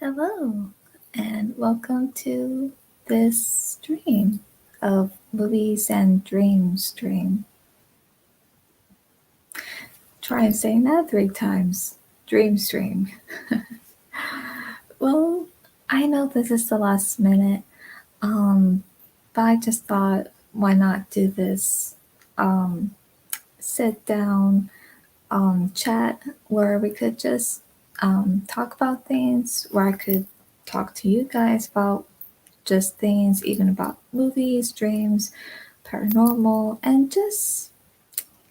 Hello, and welcome to this stream of Movies and Dreams stream. Try saying that 3 times. Dream stream. Well, I know this is the last minute, but I just thought, why not do this sit down chat where we could just talk about things, where I could talk to you guys about just things, even about movies, dreams, paranormal, and just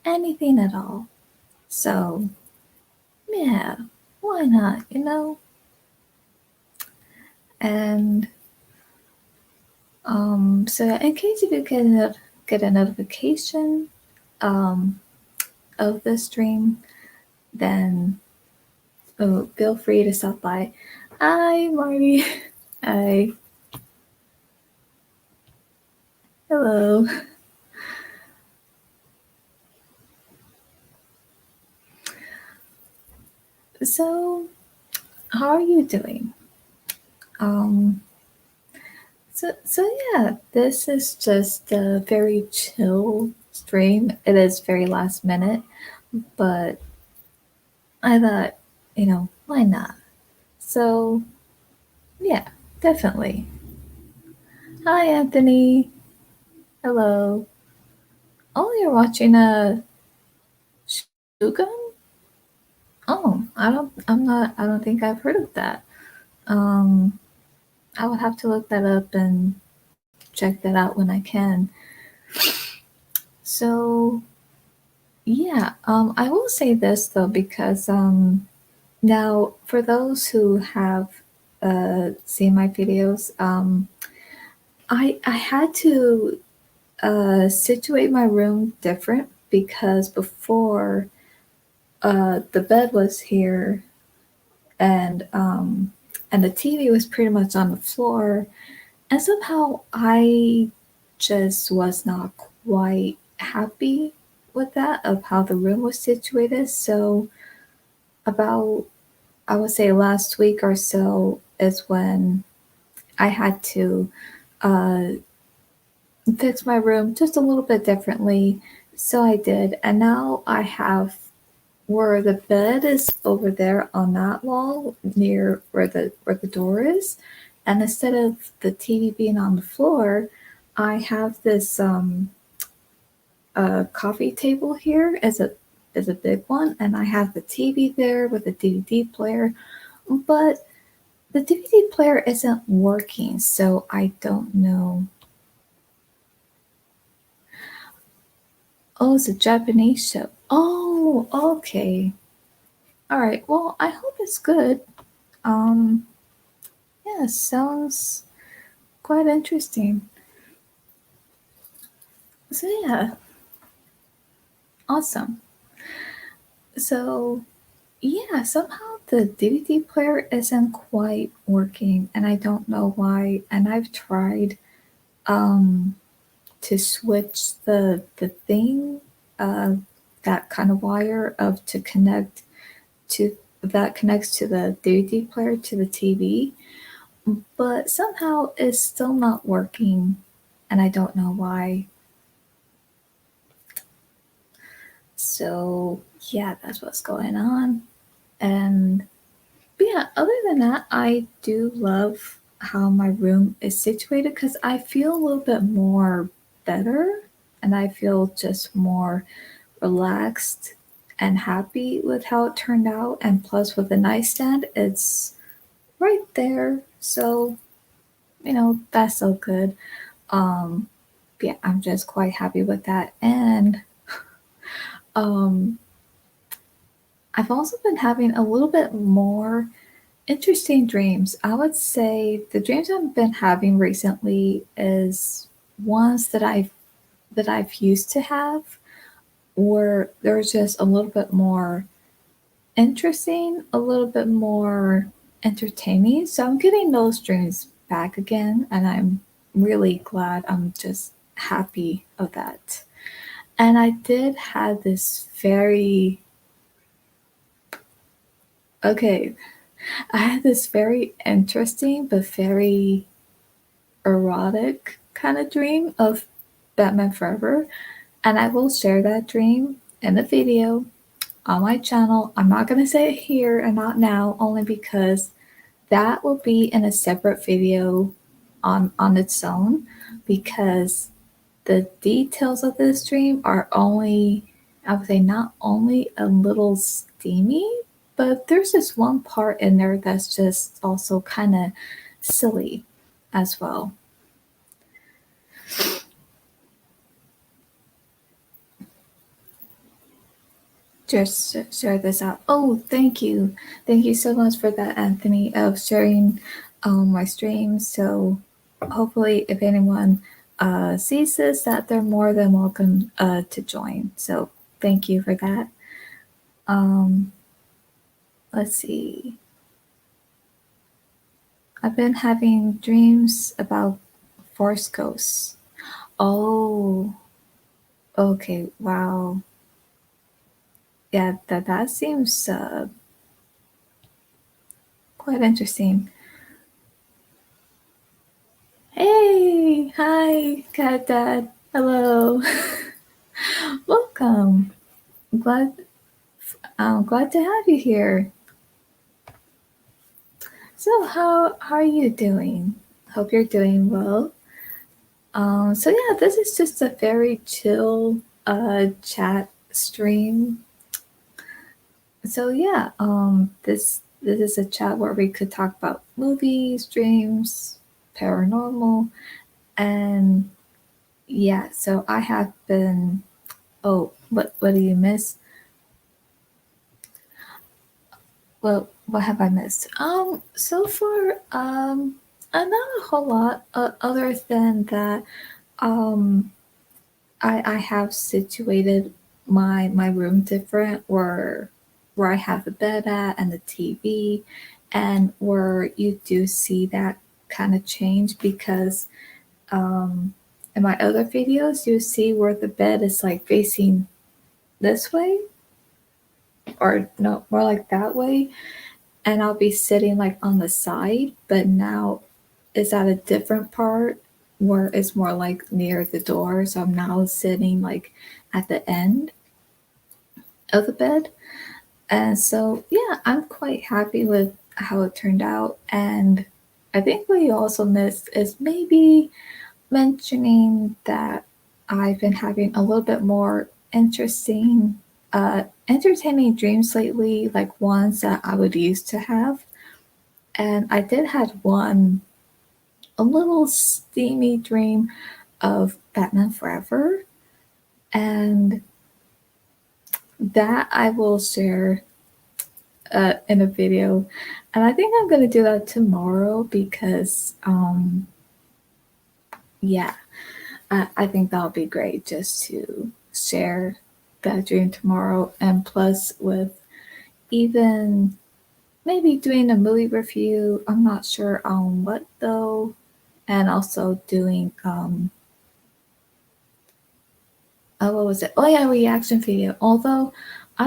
anything at all. So, yeah, why not? And so in case if you get a notification um, of the stream, then feel free to stop by. Hi, Marty. Hi. Hello. So, how are you doing? Um, so yeah, this is just a very chill stream. It is very last minute, but I thought, why not? So yeah, definitely. Hi, Anthony. Hello. Oh, you're watching a Shogun? Oh, I don't think I've heard of that. Um, I would have to look that up and check that out when I can. So yeah, I will say this though, because now for those who have seen my videos, I had to situate my room different because before the bed was here and the TV was pretty much on the floor, and somehow I just was not quite happy with that of how the room was situated. So about, I would say, last week or so is when I had to uh, fix my room just a little bit differently. So I did, and now I have where the bed is over there on that wall near where the door is, and instead of the TV being on the floor, I have this coffee table here as a big one, and I have the TV there with a DVD player, but the DVD player isn't working, so I don't know. Oh, it's a Japanese show. Oh, okay. All right. Well, I hope it's good. Um, yeah, sounds quite interesting. So yeah, awesome. So yeah, somehow the DVD player isn't quite working, and I don't know why. And I've tried um to switch the thing, uh, that kind of wire of to connect to that connects to the DVD player to the TV, but somehow it's still not working, and I don't know why. So yeah, that's what's going on. And but yeah, other than that, I do love how my room is situated because I feel a little bit more better, and I feel just more relaxed and happy with how it turned out. And plus, with the nightstand, it's right there. So, that's so good. Um, yeah, I'm just quite happy with that. And um, I've also been having a little bit more interesting dreams. I would say the dreams I've been having recently is ones that I've used to have, where they're just a little bit more interesting, a little bit more entertaining. So I'm getting those dreams back again, and I'm really glad. I'm just happy of that. And I did have this very okay. I had this very interesting but very erotic kind of dream of Batman Forever, and I will share that dream in the video on my channel. I'm not going to say it here and not now, only because that will be in a separate video on its own, because the details of this dream are only, I would say, not only a little steamy, but there's this one part in there that's just also kind of silly as well. Just share this out. Oh, thank you. Thank you so much for that, Anthony, of sharing my stream. So hopefully, if anyone sees this, that they're more than welcome to join. So thank you for that. Um, let's see. I've been having dreams about force ghosts. Oh, okay. Wow. Yeah, that seems quite interesting. Hey, hi, Cat Dad. Hello. Welcome. Glad I'm glad to have you here. So how are you doing? Hope you're doing well. So yeah, this is just a very chill chat stream. So yeah, this is a chat where we could talk about movies, dreams, paranormal, and yeah, so I have been. Oh, what do you miss? Well, what have I missed? So far, not a whole lot. Other than that, um, I have situated my room different, where I have the bed at and the TV, and where you do see that kind of change because in my other videos you see where the bed is like facing this way, or no, more like that way, and I'll be sitting like on the side, but now it's at a different part where it's more like near the door. So I'm now sitting like at the end of the bed. And so, yeah, I'm quite happy with how it turned out. And I think what you also missed is maybe mentioning that I've been having a little bit more entertaining dreams lately, like ones that I would used to have. And I did have one, a little steamy dream of Batman Forever, and that I will share in a video. And I think I'm gonna do that tomorrow because, yeah, I think that'll be great just to share that dream tomorrow. And plus, with even maybe doing a movie review, I'm not sure on what though, and also doing what was it? Oh yeah, reaction video. Although I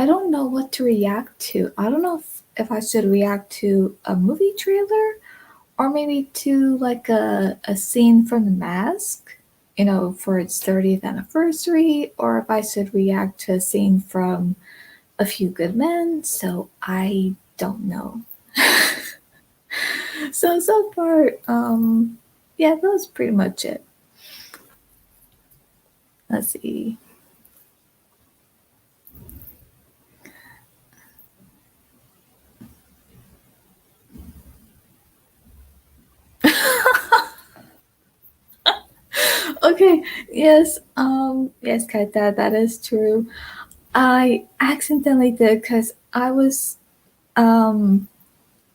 don't know what to react to. I don't know if I should react to a movie trailer or maybe to like a scene from The Mask, for its 30th anniversary, or if I should react to a scene from A Few Good Men. So I don't know. So far, yeah, that was pretty much it. Let's see. Okay, yes, yes, Kat, that is true. I accidentally did because I was um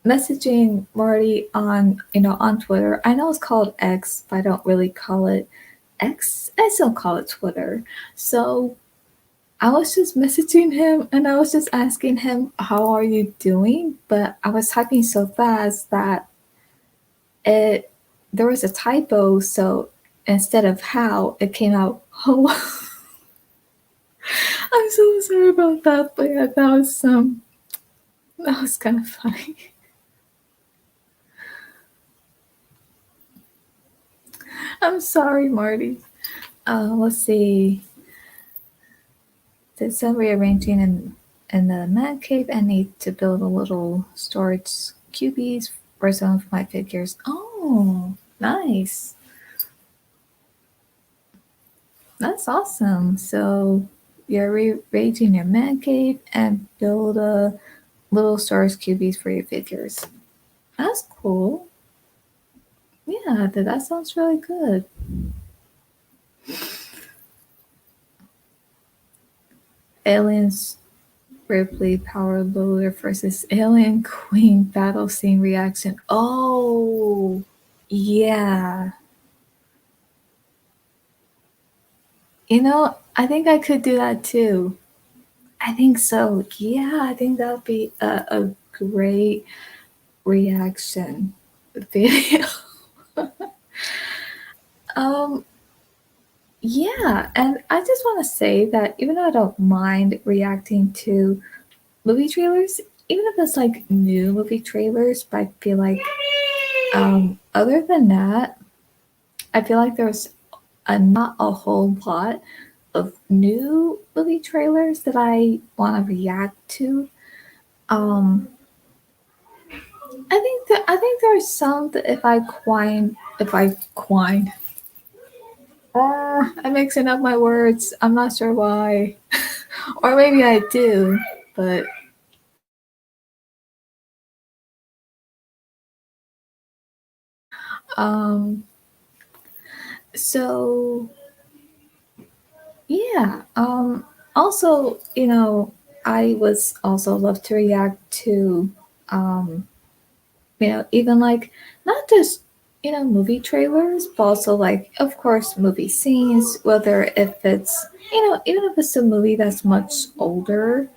messaging Marty on on Twitter. I know it's called X, but I don't really call it X. I still call it Twitter. So I was just messaging him and I was just asking him, "How are you doing?" But I was typing so fast that it there was a typo. So instead of how, it came out "Hello." I'm so sorry about that, but yeah, that was some That was kind of funny. I'm sorry, Marty. Let's see. Did some rearranging in the man cave and need to build a little storage cubies for some of my figures. Oh, nice. That's awesome. So you're rearranging your man cave and build a little storage cubies for your figures. That's cool. Yeah, that sounds really good. Aliens Ripley Power Loader versus Alien Queen battle scene reaction. Oh, yeah. I think I could do that too. I think so. Yeah, I think that would be a great reaction video. um, yeah, and I just want to say that even though I don't mind reacting to movie trailers, even if it's like new movie trailers, but I feel like other than that, I feel like there's not a whole lot of new movie trailers that I want to react to. Um, I think there's some that if I quine, I'm mixing up my words. I'm not sure why, or maybe I do, but um, so yeah. Also, I was also love to react to um even like not just movie trailers, but also like of course movie scenes, whether if it's even if it's a movie that's much older,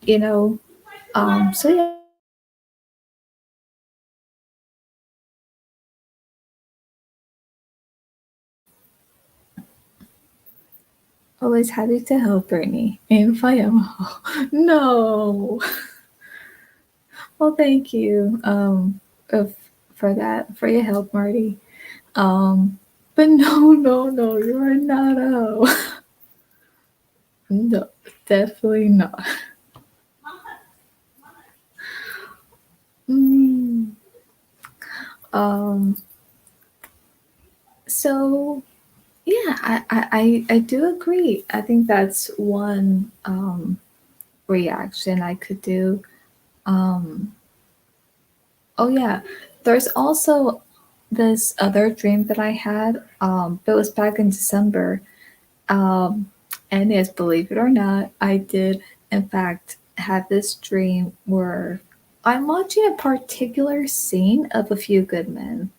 you know. So yeah, always happy to help, Bernie. And if I am, no. Well, thank you of, for that, for your help, Marty. But no, no, no, you are not a. No, definitely not. Mm, um, so yeah, I do agree. I think that's one reaction I could do. Um, oh yeah, there's also this other dream that I had. It was back in December. And yes, believe it or not, I did in fact have this dream where I'm watching a particular scene of A Few Good Men.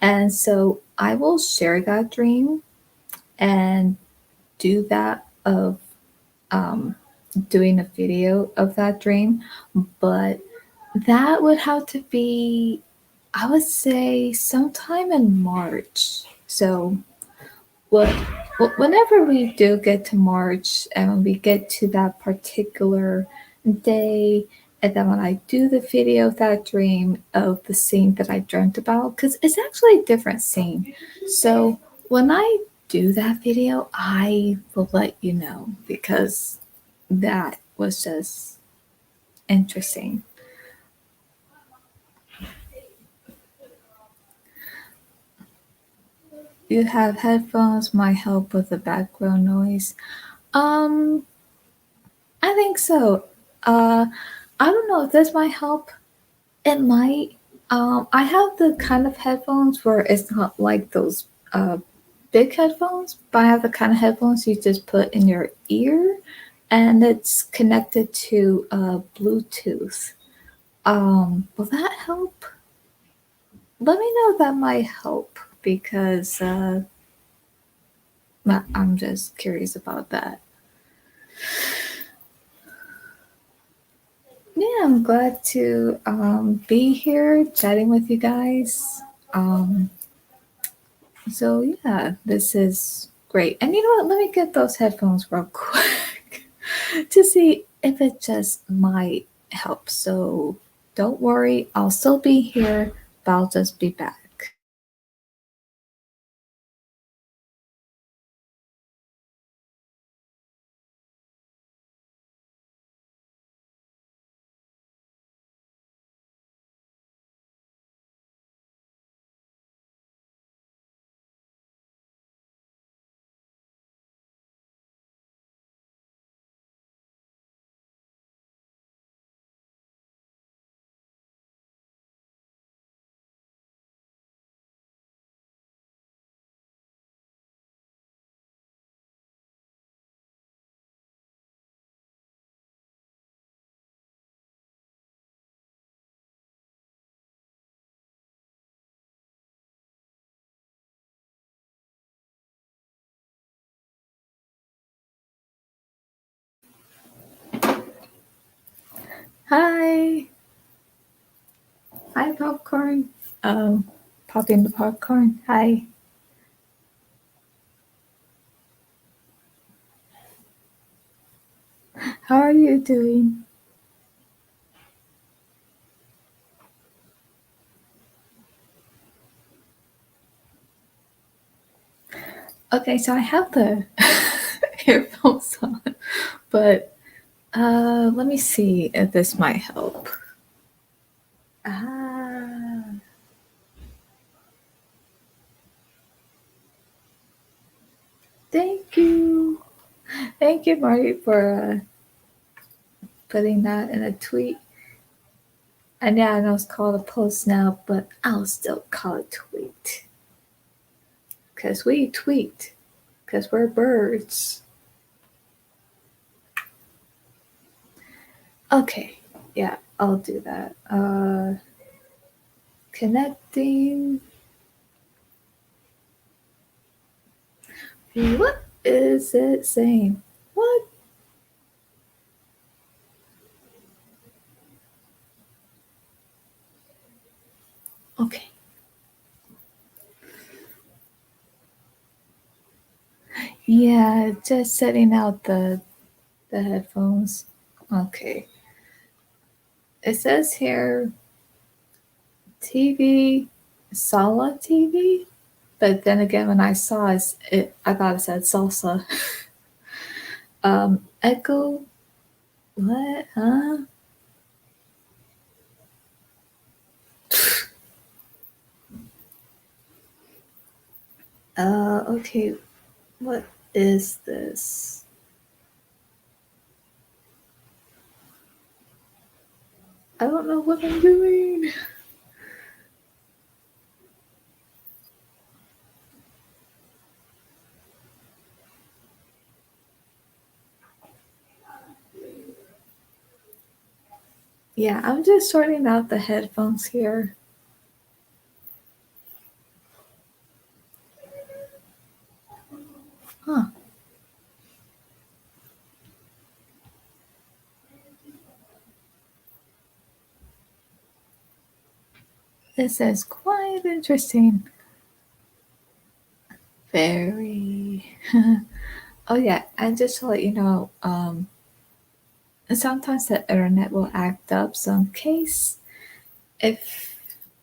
And so I will share that dream and do that of um, doing a video of that dream, but that would have to be, I would say, sometime in March. So, what, whenever we do get to March and we get to that particular day, and then when I do the video of that dream of the scene that I dreamt about, because it's actually a different scene. So, when I do that video, I will let you know because that was just interesting. You have headphones might help with the background noise. Um, I think so. Uh, I don't know if this might help. It might. I have the kind of headphones where it's not like those big headphones, but I have the kind of headphones you just put in your ear, and it's connected to Bluetooth. Will that help? Let me know if that might help because I'm just curious about that. Yeah, I'm glad to be here chatting with you guys. Um, so, yeah, this is great. And you know what? Let me get those headphones real quick to see if it just might help. So don't worry, I'll still be here, but I'll just be back. Hi. Hi, popcorn. Popping the popcorn. Hi. How are you doing? Okay, so I have the earphones on, but let me see if this might help. Ah, thank you. Thank you, Marty, for putting that in a tweet. And yeah, I know it's called a post now, but I'll still call it tweet. Because we tweet. Because we're birds. Okay, yeah, I'll do that. Connecting. What is it saying? What? Okay. Yeah, just setting out the headphones. Okay. It says here TV, Sala TV, but then again, when I saw it, I thought it said salsa. Echo, what? Huh? Okay. What is this? I don't know what I'm doing. Yeah, I'm just sorting out the headphones here. Huh. This is quite interesting. Very. Oh yeah, and just to let you know, sometimes the internet will act up. So in case if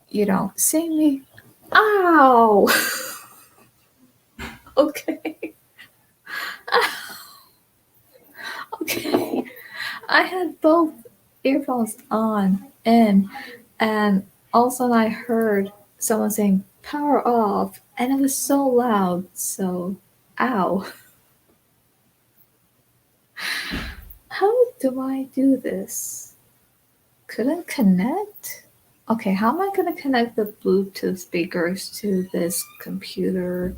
you don't see me, ow. Okay, okay. I had both earphones on in, and all of a sudden I heard someone saying "power off," and it was so loud. So, ow. How do I do this? Couldn't connect? Okay, how am I going to connect the Bluetooth speakers to this computer?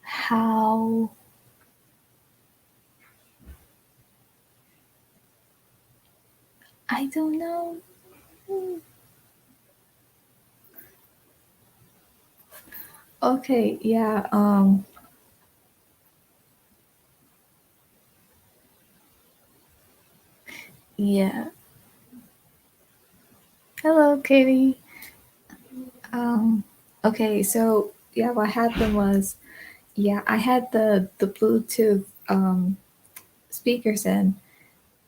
How? I don't know. Okay, yeah, yeah. Hello, Katie. Um, okay, so yeah, what happened was, yeah, I had the Bluetooth speakers in,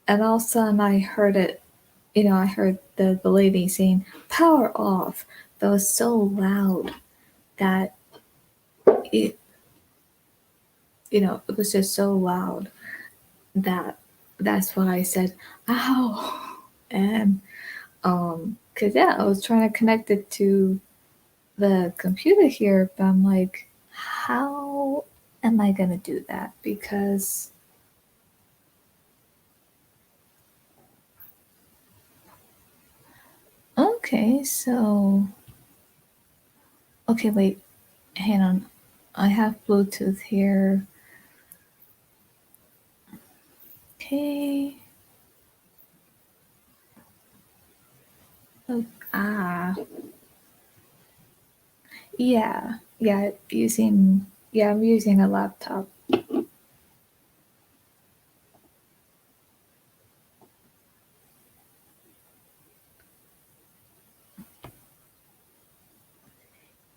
and all of a sudden I heard it. I heard the lady saying "power off." That was so loud that it it was just so loud that that's why I said "ow," and cause yeah, I was trying to connect it to the computer here, but I'm like, how am I gonna do that? Because okay, so okay, wait, hang on. I have Bluetooth here. Okay. Oh, ah, yeah, I'm using a laptop.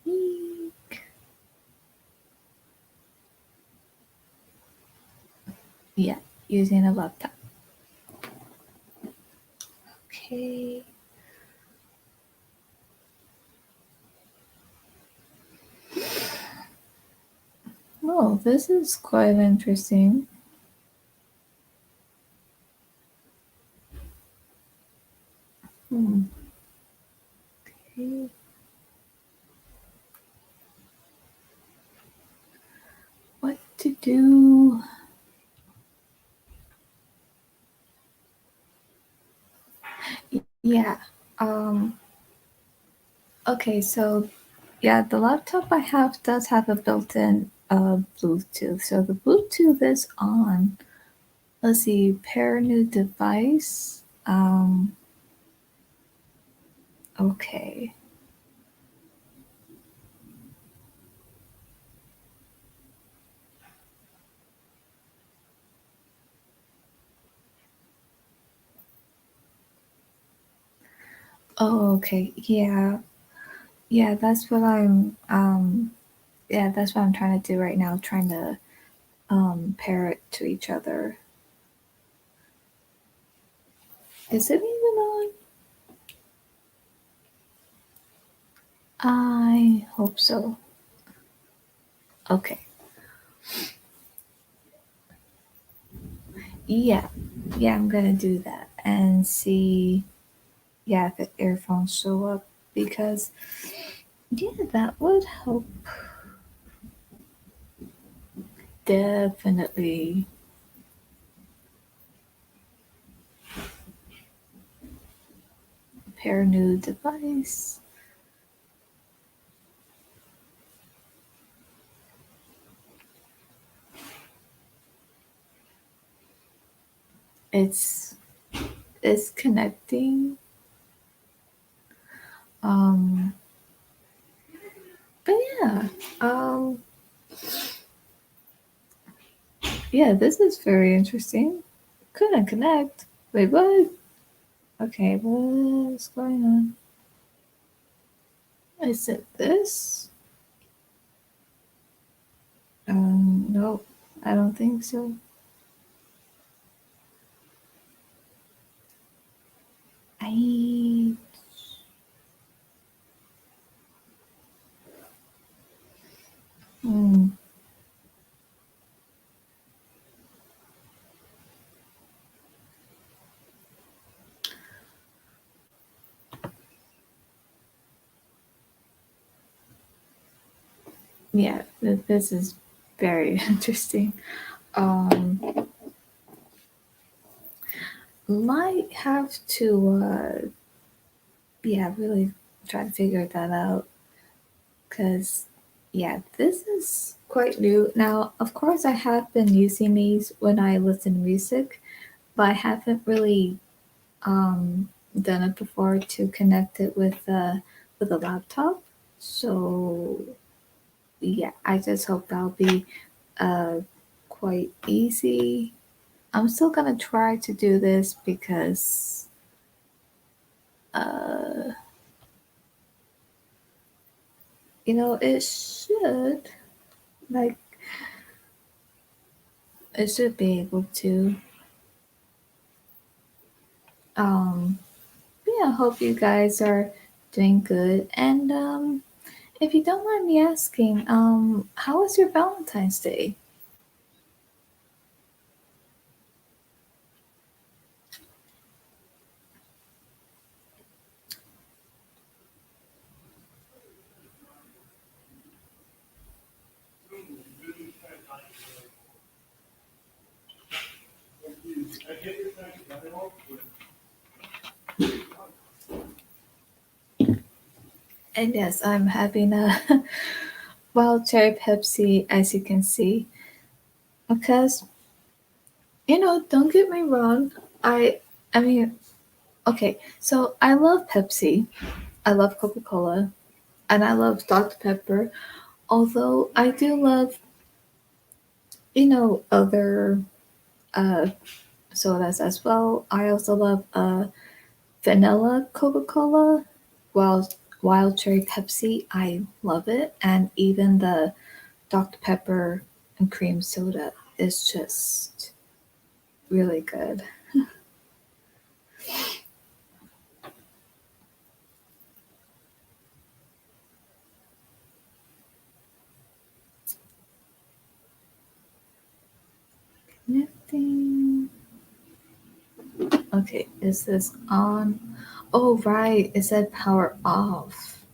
Eek. Yeah, using a laptop. Okay. Oh, this is quite interesting. Hmm. Okay. What to do? Yeah. Um. Okay. So yeah, the laptop I have does have a built-in Bluetooth. So the Bluetooth is on. Let's see. Pair new device. Okay. Oh, okay. Yeah. Yeah, that's what I'm trying to do right now, trying to pair it to each other. Is it even on? I hope so. Okay. Yeah. Yeah, I'm gonna do that and see yeah if the earphones show up because yeah, that would help definitely. Pair new device. It's it's connecting. Um but yeah. Um Yeah, this is very interesting. Couldn't connect. Wait, what? Okay, what's going on? Is it this? No, I don't think so. I. Hmm. Yeah, this is very interesting. Um, might have to, yeah, really try to figure that out because, yeah, this is quite new. Now, of course, I have been using these when I listen to music, but I haven't really done it before to connect it with a laptop. So yeah, I just hope that'll be uh, quite easy. I'm still gonna try to do this because uh, it should like it should be able to. Um, yeah, hope you guys are doing good. And if you don't mind me asking, how was your Valentine's Day? And yes, I'm having a wild cherry Pepsi, as you can see, because don't get me wrong. I, I mean, okay, so I love Pepsi, I love Coca Cola, and I love Dr Pepper. Although I do love, other uh sodas as well. I also love vanilla Coca Cola, while wild cherry Pepsi. I love it, and even the Dr Pepper and cream soda is just really good. Connecting. Okay, is this on? Oh, right. It said power off.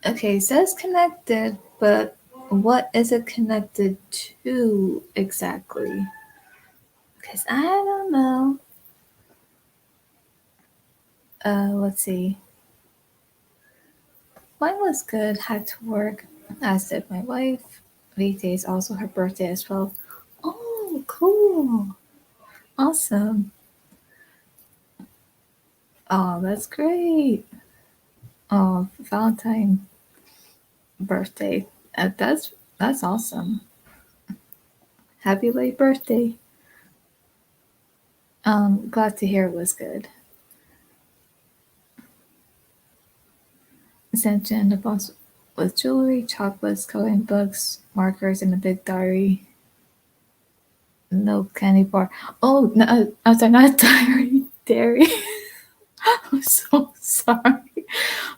Okay, it says connected, but what is it connected to exactly? Because I don't know. Let's see. Mine was good, had to work, as did my wife. Weekday is also her birthday as well. Oh, cool. Awesome. Oh, that's great. Oh, Valentine birthday. That's awesome. Happy late birthday. Glad to hear it was good. Sent in the box with jewelry, chocolates, coloring books, markers, and a big diary. No candy bar. Oh, no, I'm sorry, not diary. Dairy. I'm so sorry.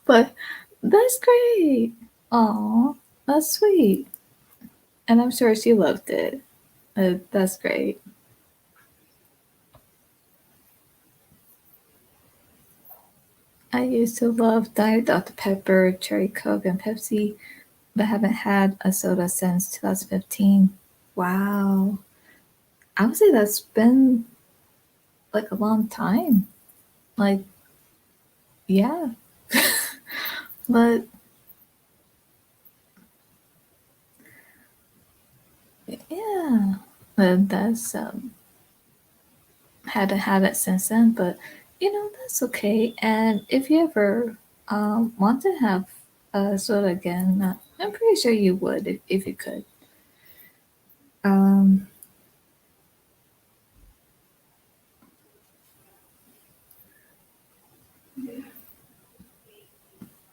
But that's great. Aw, that's sweet. And I'm sure she loved it. That's great. I used to love Diet Dr. Pepper, Cherry Coke, and Pepsi, but haven't had a soda since 2015. Wow. I would say that's been like a long time. Like, yeah. But yeah. But that's hadn't had it since then, but that's okay. And if you ever want to have soda again, I'm pretty sure you would if you could. Um,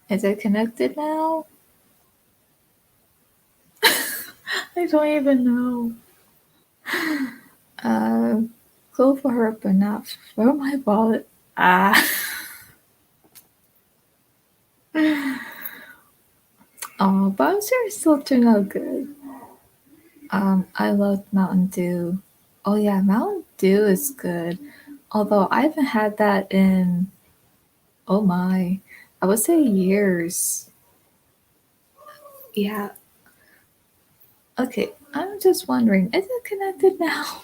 is it connected now? I don't even know. Uh, go for her, but not for my wallet. Ah. Oh, but I'm sure it still turned out good. I love Mountain Dew. Oh yeah, Mountain Dew is good. Although I haven't had that in, oh my, I would say years. Yeah. Okay, I'm just wondering, is it connected now?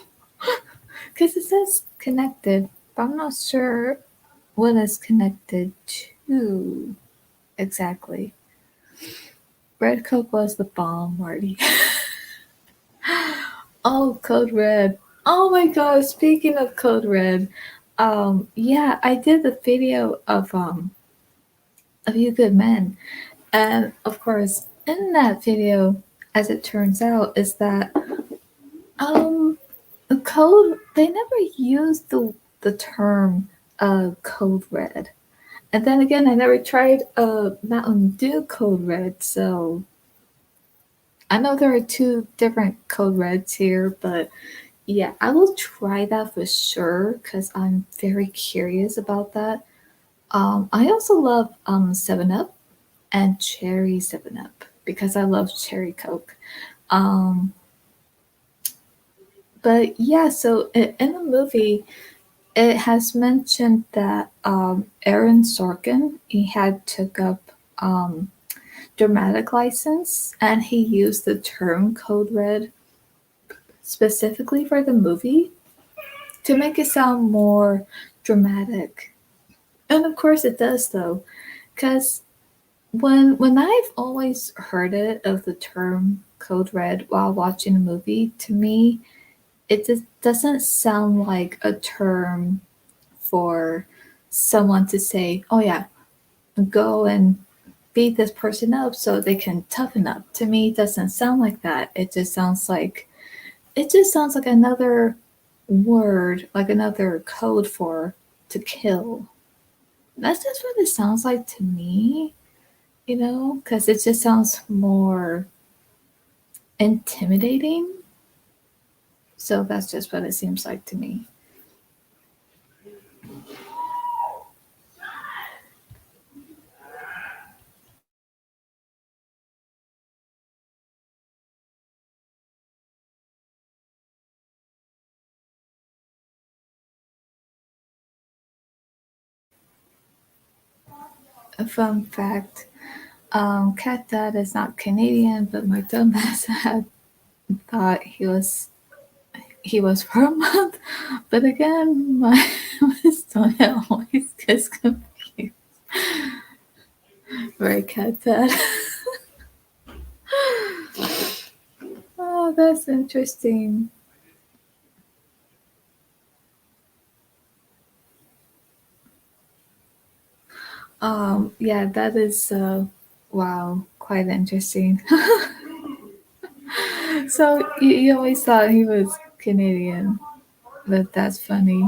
Because it says connected, but I'm not sure what it's connected to exactly. Red Coke was the bomb, Marty. Oh, Code Red. Oh my god, speaking of Code Red, yeah, I did the video of You Good Men. And of course, in that video, as it turns out, is that the code they never used the term code red. And then again, I never tried a Mountain Dew Code Red, so I know there are two different Code Reds here, but yeah, I will try that for sure because I'm very curious about that. I also love 7 Up and Cherry 7 Up because I love Cherry Coke. Um, but yeah, so in the movie, it has mentioned that Aaron Sorkin he had took up dramatic license and he used the term code red specifically for the movie to make it sound more dramatic. And of course it does though, because when I've always heard it of the term code red while watching a movie, to me it just doesn't sound like a term for someone to say, "Oh yeah, go and beat this person up so they can toughen up." To me, it doesn't sound like that. It just sounds like another word, like another code for to kill. That's just what it sounds like to me, because it just sounds more intimidating. So that's just what it seems like to me. A fun fact: Cat Dad is not Canadian, but my dumbass had thought he was for a month. But again, my Estonia always gets confused. Right, Cat Dad? Oh, that's interesting. Yeah, that is wow, quite interesting. So you always thought he was Canadian, but that's funny.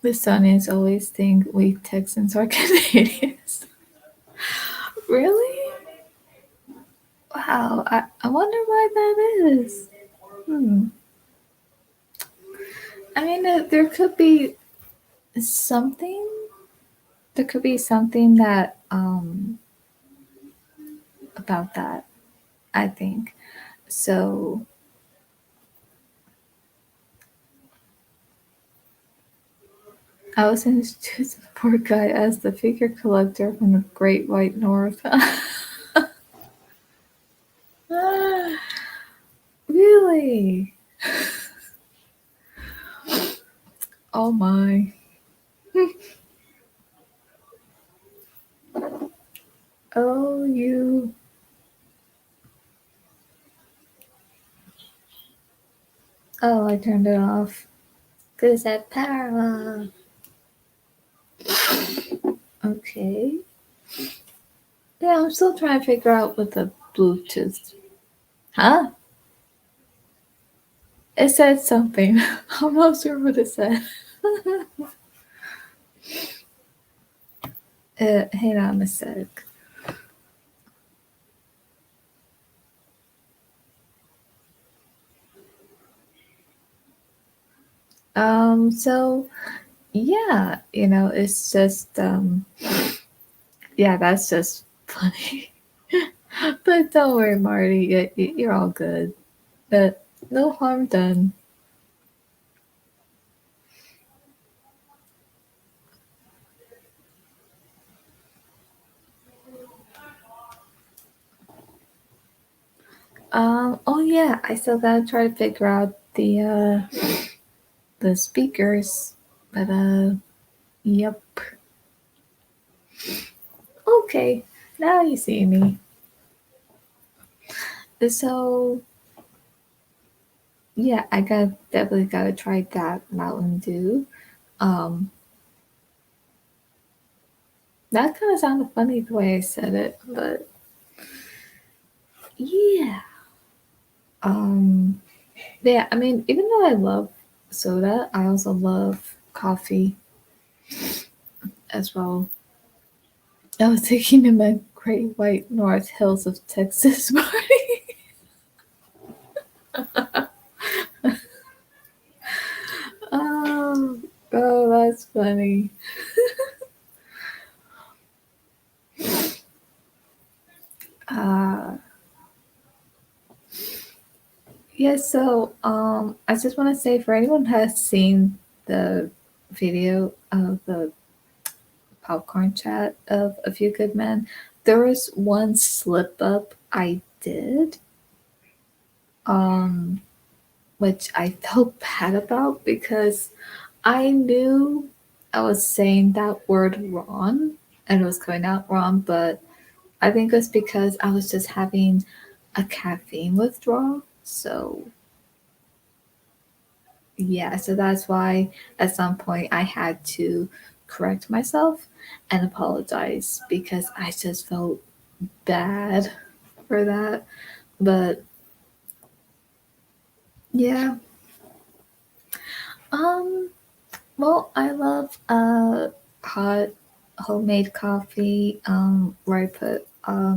The Estonians always think we Texans are Canadians. Really? Wow, I wonder why that is. Hmm. I mean, there could be something. There could be something that about that. I think so. I was introduced to the poor guy as the figure collector from the Great White North. Really? Oh my. Oh, you. Oh, I turned it off. Cause that power. Okay. Yeah, I'm still trying to figure out what the Bluetooth. Huh? It said something. I'm not sure what it said. Hang on a sec. So yeah, it's just yeah, that's just funny. But don't worry, Marty, you're all good. But no harm done. Oh yeah, I still gotta try to figure out the speakers. But yep. Okay, now you see me. So Yeah, I got definitely gotta try that Mountain Dew. Um, that kind of sounded funny the way I said it, but yeah. Um, yeah, I mean, even though I love soda, I also love coffee as well. I was thinking of my Great White North Hills of Texas party. Oh, oh, that's funny. Uh, yeah, so I just want to say for anyone who has seen the video of the popcorn chat of A Few Good Men, there was one slip up I did, um, which I felt bad about because I knew I was saying that word wrong and it was coming out wrong, but I think it was because I was just having a caffeine withdrawal. So yeah, so that's why at some point I had to correct myself and apologize because I just felt bad for that. But yeah, um, well, I love hot homemade coffee where I put a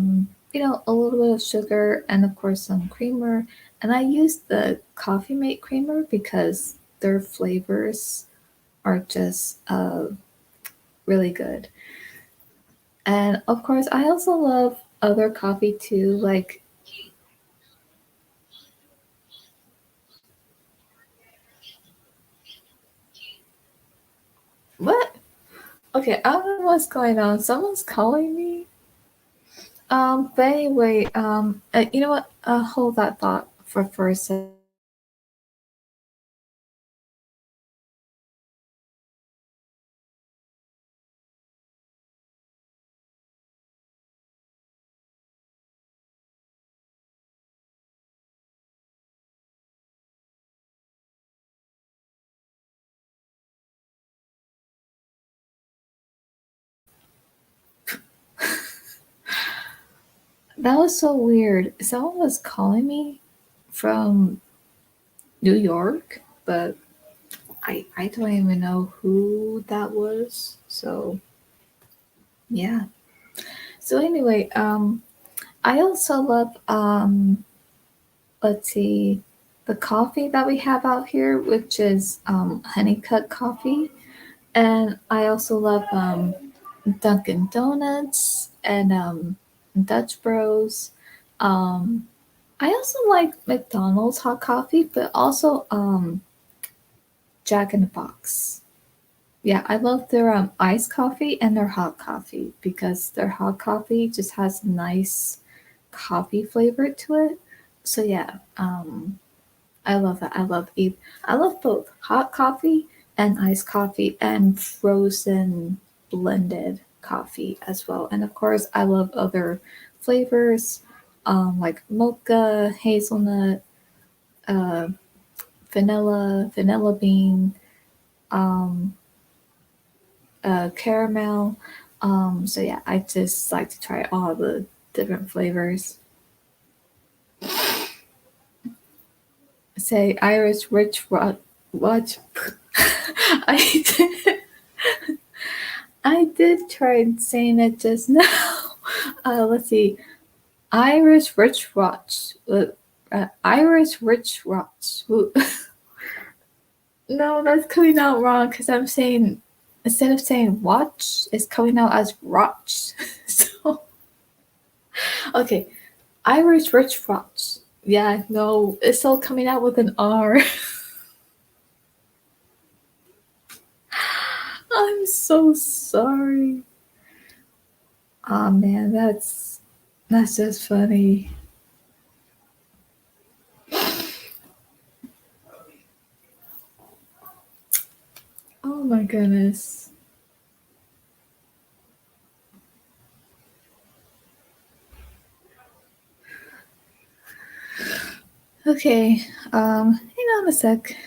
little bit of sugar and of course some creamer. And I use the Coffee Mate creamer because their flavors are just really good. And of course, I also love other coffee too. Like, what? Okay, I don't know what's going on. Someone's calling me. But anyway, you know what? Hold that thought for a second. That was so weird. Someone was calling me from New York, but I don't even know who that was. So yeah. So anyway, I also love let's see, the coffee that we have out here, which is honeycut coffee. And I also love Dunkin' Donuts and Dutch Bros. Um, I also like McDonald's hot coffee, but also Jack in the Box. Yeah, I love their iced coffee and their hot coffee because their hot coffee just has nice coffee flavor to it. So yeah, I love that. I love both hot coffee and iced coffee and frozen blended coffee as well. And of course, I love other flavors like mocha, hazelnut, uh, vanilla bean, um, caramel. So yeah, I just like to try all the different flavors. Say Irish rich what? I did, I did try saying it just now. Let's see. Irish rich watch. Irish rich watch. No, that's coming out wrong because I'm saying instead of saying watch, it's coming out as rotch. So okay, Irish rich watch. Yeah, no, it's still coming out with an R. I'm so sorry. Oh man, that's just funny. Oh my goodness. Okay, hang on a sec.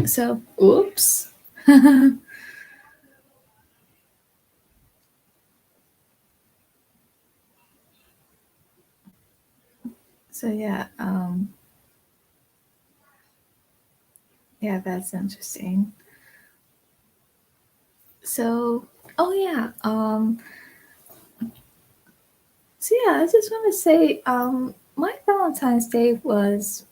So, oops. So yeah, yeah, that's interesting. So, oh yeah, so yeah, I just want to say, my Valentine's Day was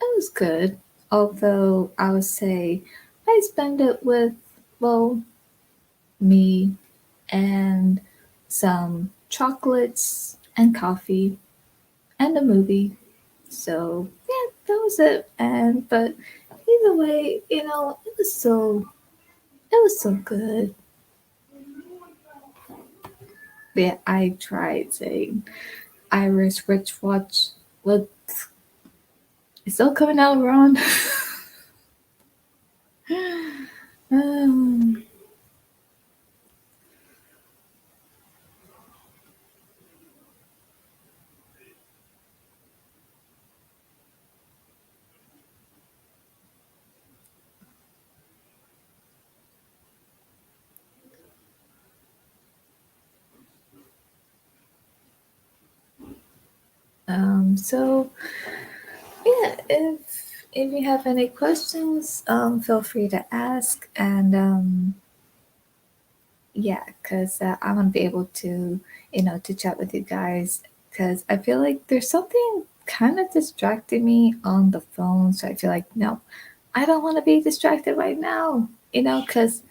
it was good. Although I would say I spent it with, well, me and some chocolates and coffee and a movie. So yeah, that was it. And but either way, it was so good. Yeah, I tried saying Irish Witch Watch. What? It's still coming out wrong. um, so yeah, if you have any questions, feel free to ask, and yeah, because I want to be able to, to chat with you guys, because I feel like there's something kind of distracting me on the phone. So I feel like, no, I don't want to be distracted right now, because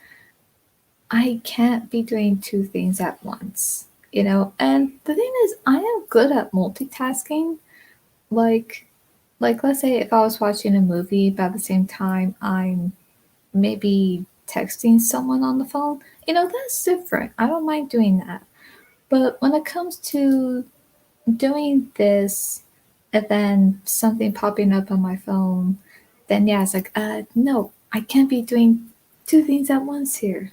I can't be doing two things at once, And the thing is, I am good at multitasking. Like, like let's say if I was watching a movie, but at the same time I'm maybe texting someone on the phone, that's different. I don't mind doing that. But when it comes to doing this and then something popping up on my phone, then yeah, it's like, no, I can't be doing two things at once here.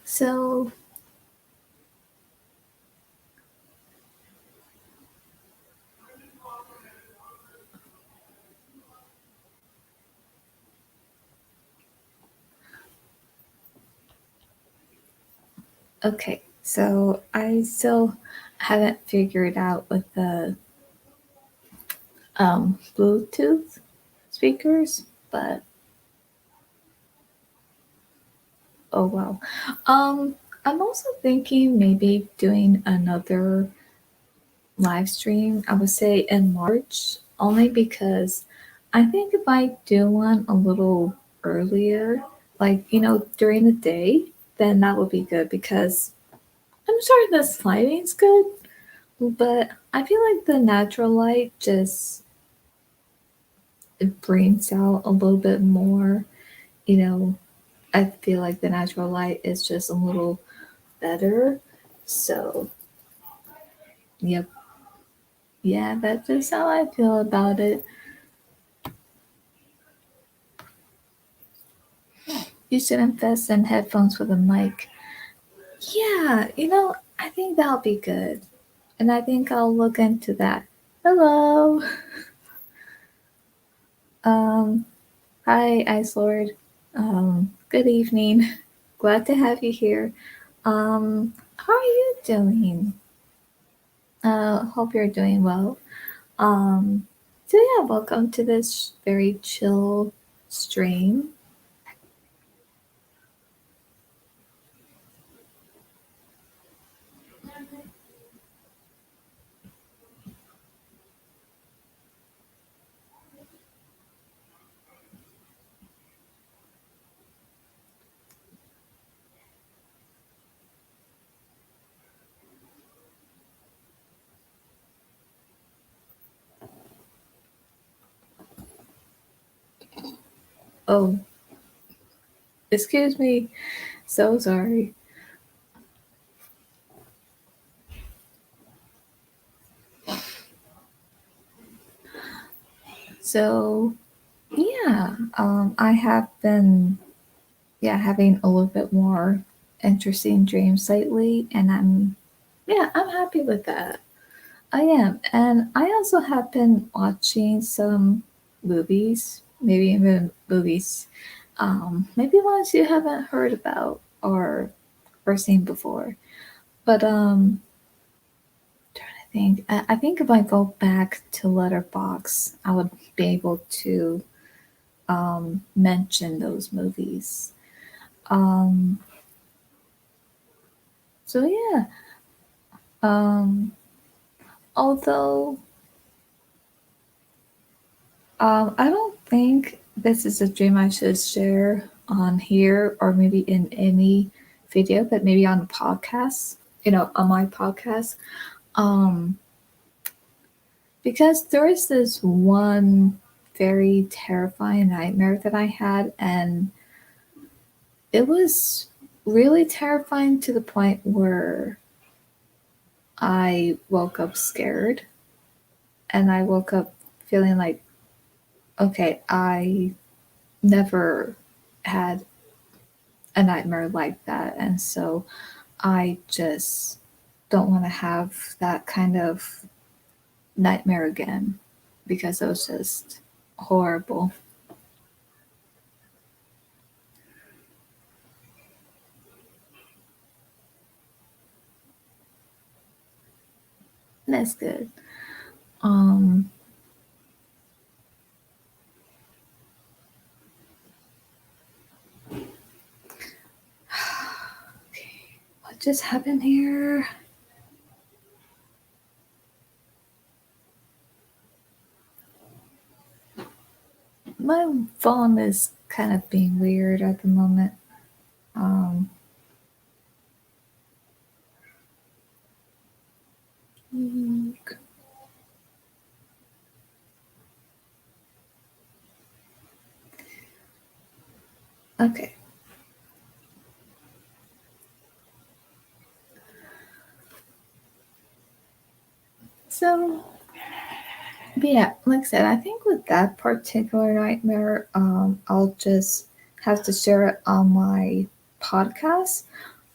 So, okay, so I still haven't figured out with the Bluetooth speakers, but oh well. I'm also thinking maybe doing another live stream, I would say in March, only because I think if I do one a little earlier, like, during the day, then that would be good because I'm sure the lighting's good, but I feel like the natural light just it brings out a little bit more, you know. I feel like the natural light is just a little better. So, yep. Yeah, that's just how I feel about it. You should invest in headphones with a mic. Yeah, I think that'll be good. And I think I'll look into that. Hello. Um, hi, Ice Lord. Good evening. Glad to have you here. How are you doing? Hope you're doing well. So yeah, welcome to this very chill stream. Oh, excuse me. So sorry. So, yeah, I have been, yeah, having a little bit more interesting dreams lately, and I'm happy with that. I am. And I also have been watching some movies, maybe even movies, maybe ones you haven't heard about or seen before. But trying to think, I think if I go back to Letterbox, I would be able to mention those movies. Um, so yeah, um, although I don't think this is a dream I should share on here or maybe in any video, but maybe on the podcast, on my podcast. Um, because there is this one very terrifying nightmare that I had, and it was really terrifying to the point where I woke up scared and I woke up feeling like, okay, I never had a nightmare like that. And so I just don't want to have that kind of nightmare again because it was just horrible. That's good. Um, what just happened here? My phone is kind of being weird at the moment. Um, okay. So, but yeah, like I said, I think with that particular nightmare, I'll just have to share it on my podcast.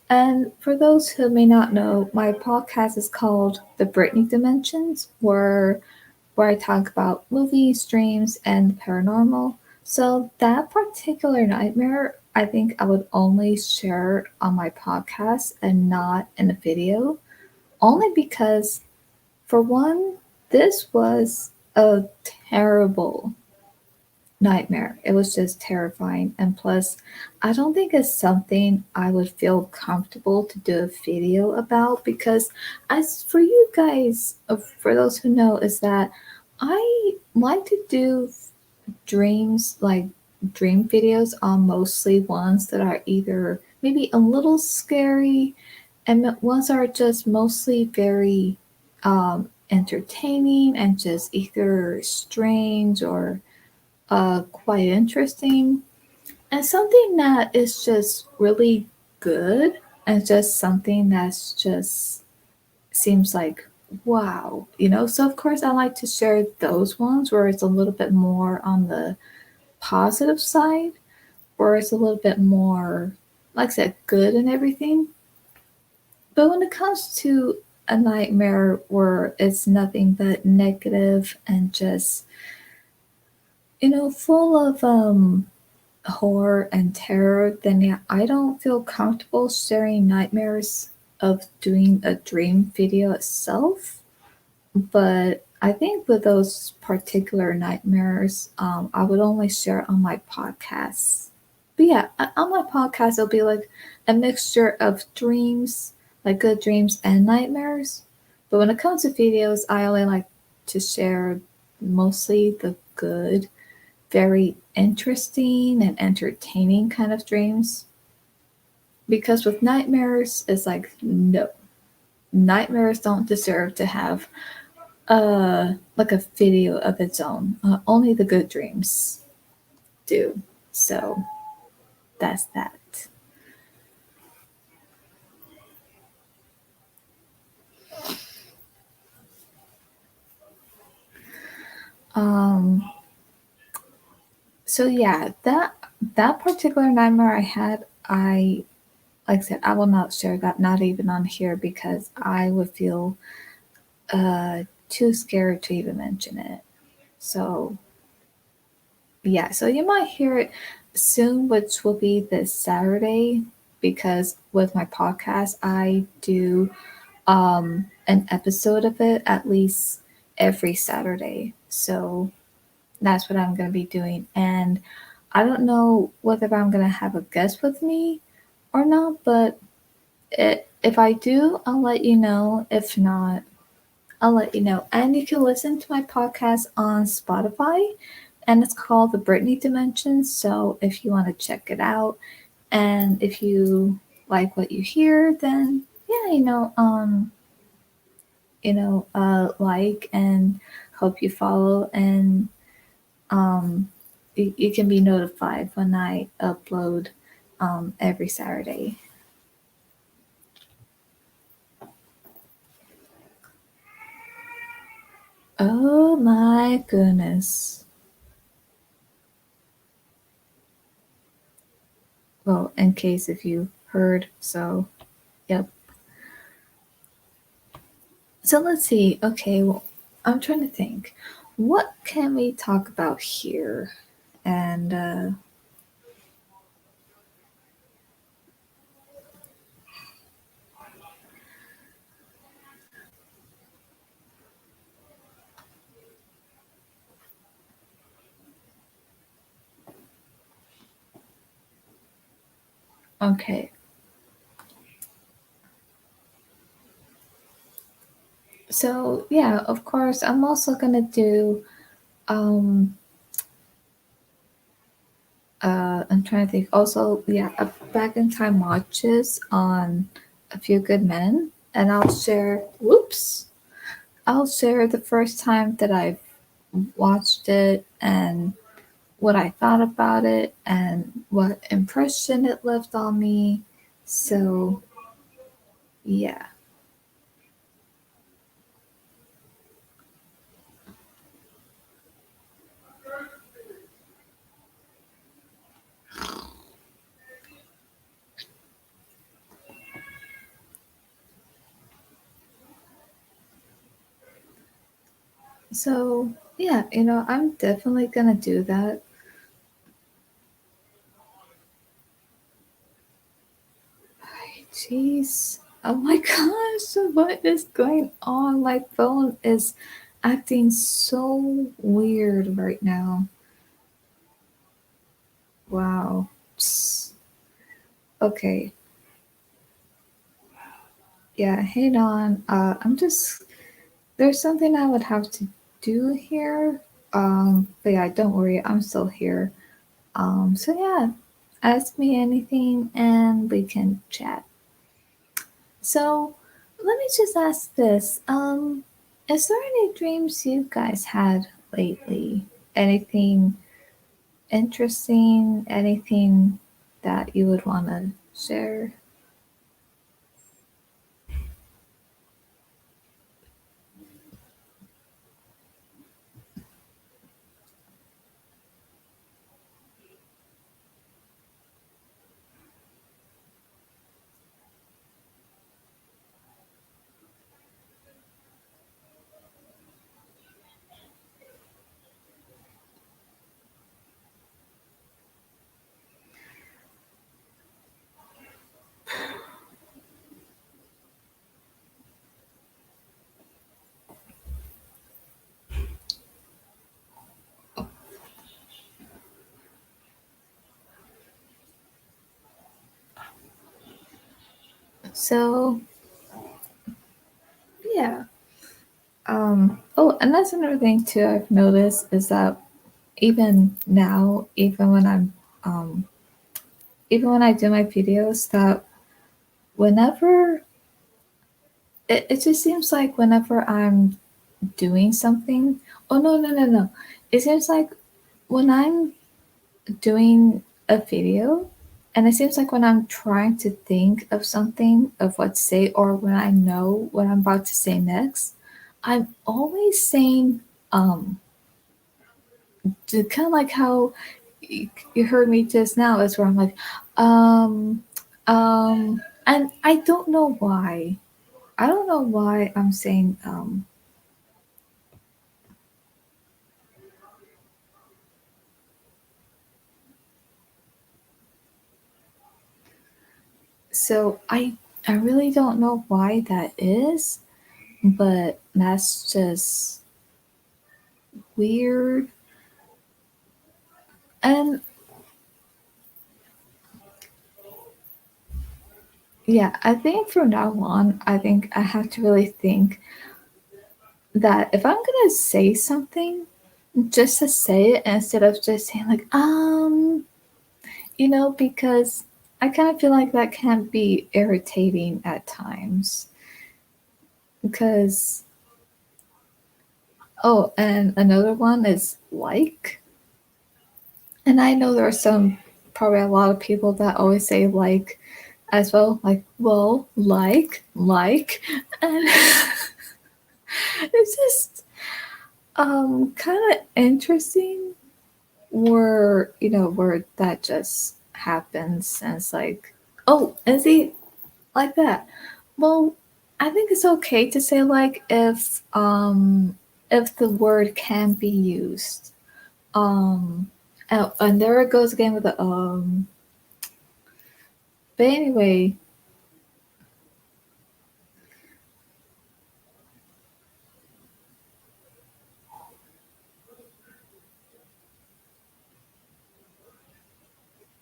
And for those who may not know, my podcast is called The Brittany Dimensions, where I talk about movies, dreams, and paranormal. So that particular nightmare, I think I would only share on my podcast and not in a video, only because, for one, this was a terrible nightmare. It was just terrifying. And plus, I don't think it's something I would feel comfortable to do a video about because, as for you guys, for those who know, is that I like to do dreams, like dream videos, on mostly ones that are either maybe a little scary and ones are just mostly very entertaining and just either strange or quite interesting, and something that is just really good and just something that's just seems like wow, So of course I like to share those ones where it's a little bit more on the positive side, where it's a little bit more, like I said, good and everything. But when it comes to a nightmare where it's nothing but negative and just full of horror and terror, then yeah, I don't feel comfortable sharing nightmares of doing a dream video itself. But I think with those particular nightmares, I would only share on my podcast. But yeah, on my podcast, it'll be like a mixture of dreams, like good dreams and nightmares. But when it comes to videos, I only like to share mostly the good, very interesting and entertaining kind of dreams. Because with nightmares, it's like, no, nightmares don't deserve to have like a video of its own. Only the good dreams. do. So that's that. Um, so yeah, that particular nightmare I had, I like I said, I will not share that, not even on here, because I would feel too scared to even mention it. So yeah, so you might hear it soon, which will be this Saturday, because with my podcast, I do an episode of it at least every Saturday. So that's what I'm going to be doing. And I don't know whether I'm going to have a guest with me or not, but if I do, I'll let you know. If not, I'll let you know. And you can listen to my podcast on Spotify, and it's called The Brittany Dimension. So if you want to check it out, and if you like what you hear, then yeah, like and hope you follow, and you can be notified when I upload every Saturday. Oh my goodness. Well, in case if you heard, so yep. So let's see. Okay, well, I'm trying to think. What can we talk about here? And okay. So yeah, of course, I'm also gonna do um I'm trying to think. Also, yeah, a back in time watches on A Few Good Men, and I'll share. Whoops! I'll share the first time that I've watched it and what I thought about it and what impression it left on me. So yeah. So yeah, I'm definitely gonna do that. Jeez. Oh my gosh, what is going on? My phone is acting so weird right now. Wow. Psst. Okay. Yeah, hang on. There's something I would have to do here. But yeah, don't worry, I'm still here. So yeah, ask me anything and we can chat. So let me just ask this. Is there any dreams you guys had lately? Anything interesting? Anything that you would want to share? So yeah. Oh, and that's another thing too I've noticed is that even now, um even when I do my videos, that whenever it just seems like whenever I'm doing something, oh no, no, no, no. It seems like when I'm doing a video, and it seems like when I'm trying to think of something of what to say, or when I know what I'm about to say next, I'm always saying kind of like how you heard me just now, is where I'm like um and I don't know why. I don't know why I'm saying so I really don't know why that is, but that's just weird. And yeah, I think from now on, I think I have to really think that if I'm gonna say something, just to say it instead of just saying like because I kind of feel like that can be irritating at times. Because oh, and another one is like, and I know there are some, probably a lot of people that always say like as well, like well, like, and it's just kind of interesting where where that just happens, and it's like, oh, is he like that? Well, I think it's okay to say like if the word can be used. And there it goes again with the but anyway,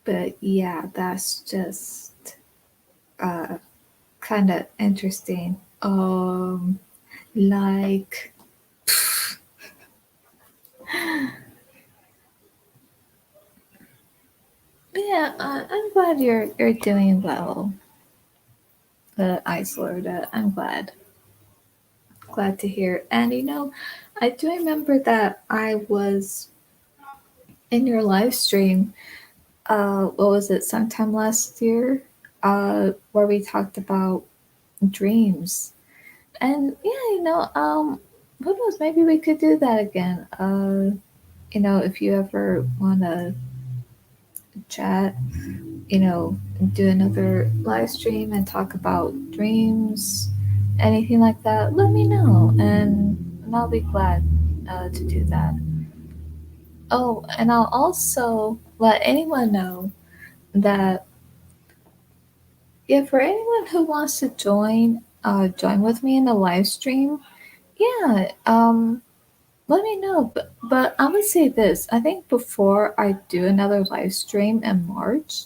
but yeah, that's just uh kind of interesting. Like, yeah, I'm glad you're doing well, Isolor. I'm glad to hear. And I do remember that I was in your live stream. What was it? Sometime last year, where we talked about dreams. And yeah, who knows? Maybe we could do that again. If you ever want to chat, do another live stream and talk about dreams, anything like that, let me know, and I'll be glad to do that. Oh, and I'll also let anyone know that, yeah, for anyone who wants to join with me in the live stream, yeah, let me know. But I'm gonna say this. I think before I do another live stream in March,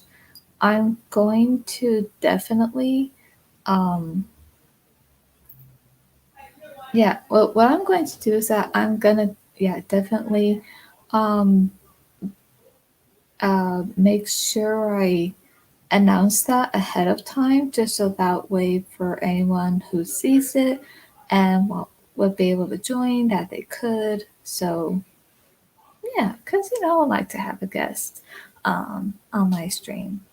I'm going to definitely um yeah, well, what I'm going to do is that I'm gonna, yeah, definitely um make sure I announce that ahead of time, just so that way for anyone who sees it and would be able to join, that they could. So yeah, because I like to have a guest on my stream.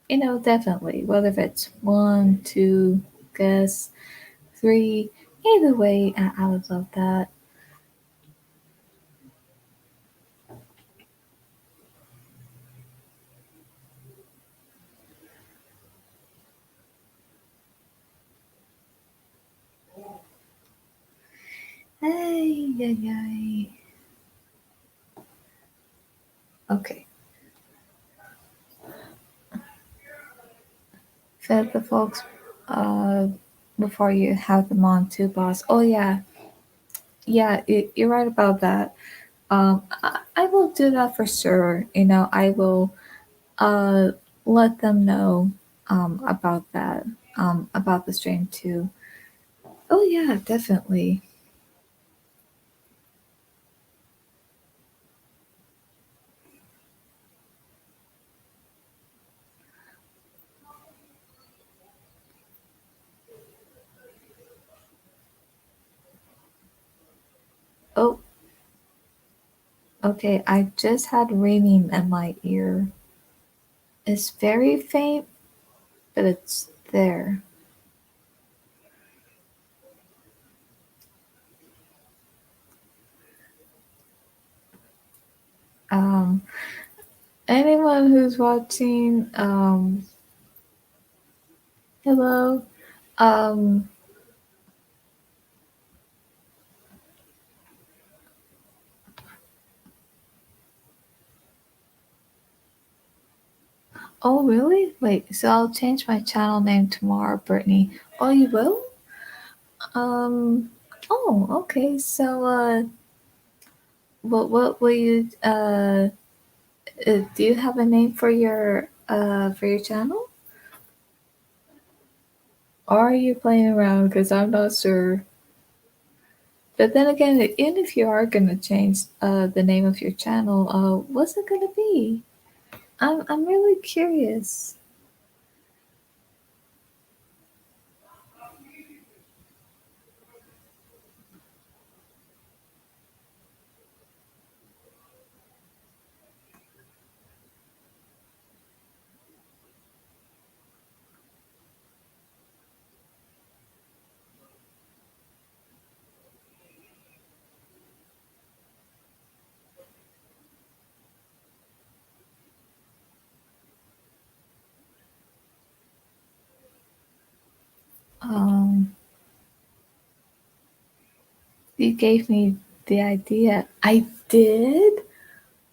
Definitely, whether if it's one, two guests, three, either way, I would love that. Hey, yay, yay. Okay, fed the folks uh, before you have them on too, boss. Oh yeah, yeah, you're right about that. I will do that for sure. I will uh, let them know about that, about the stream too. Oh yeah, definitely. Oh, Okay, I just had ringing in my ear. It's very faint, but it's there. Um, Anyone who's watching, hello. Um, oh really? Wait, so I'll change my channel name tomorrow, Brittany. Oh, you will? Um, oh, okay. So, what will you, do you have a name for your channel? Or are you playing around? Because I'm not sure. But then again, even if you are gonna change the name of your channel, what's it gonna be? I'm really curious. Um, you gave me the idea. I did.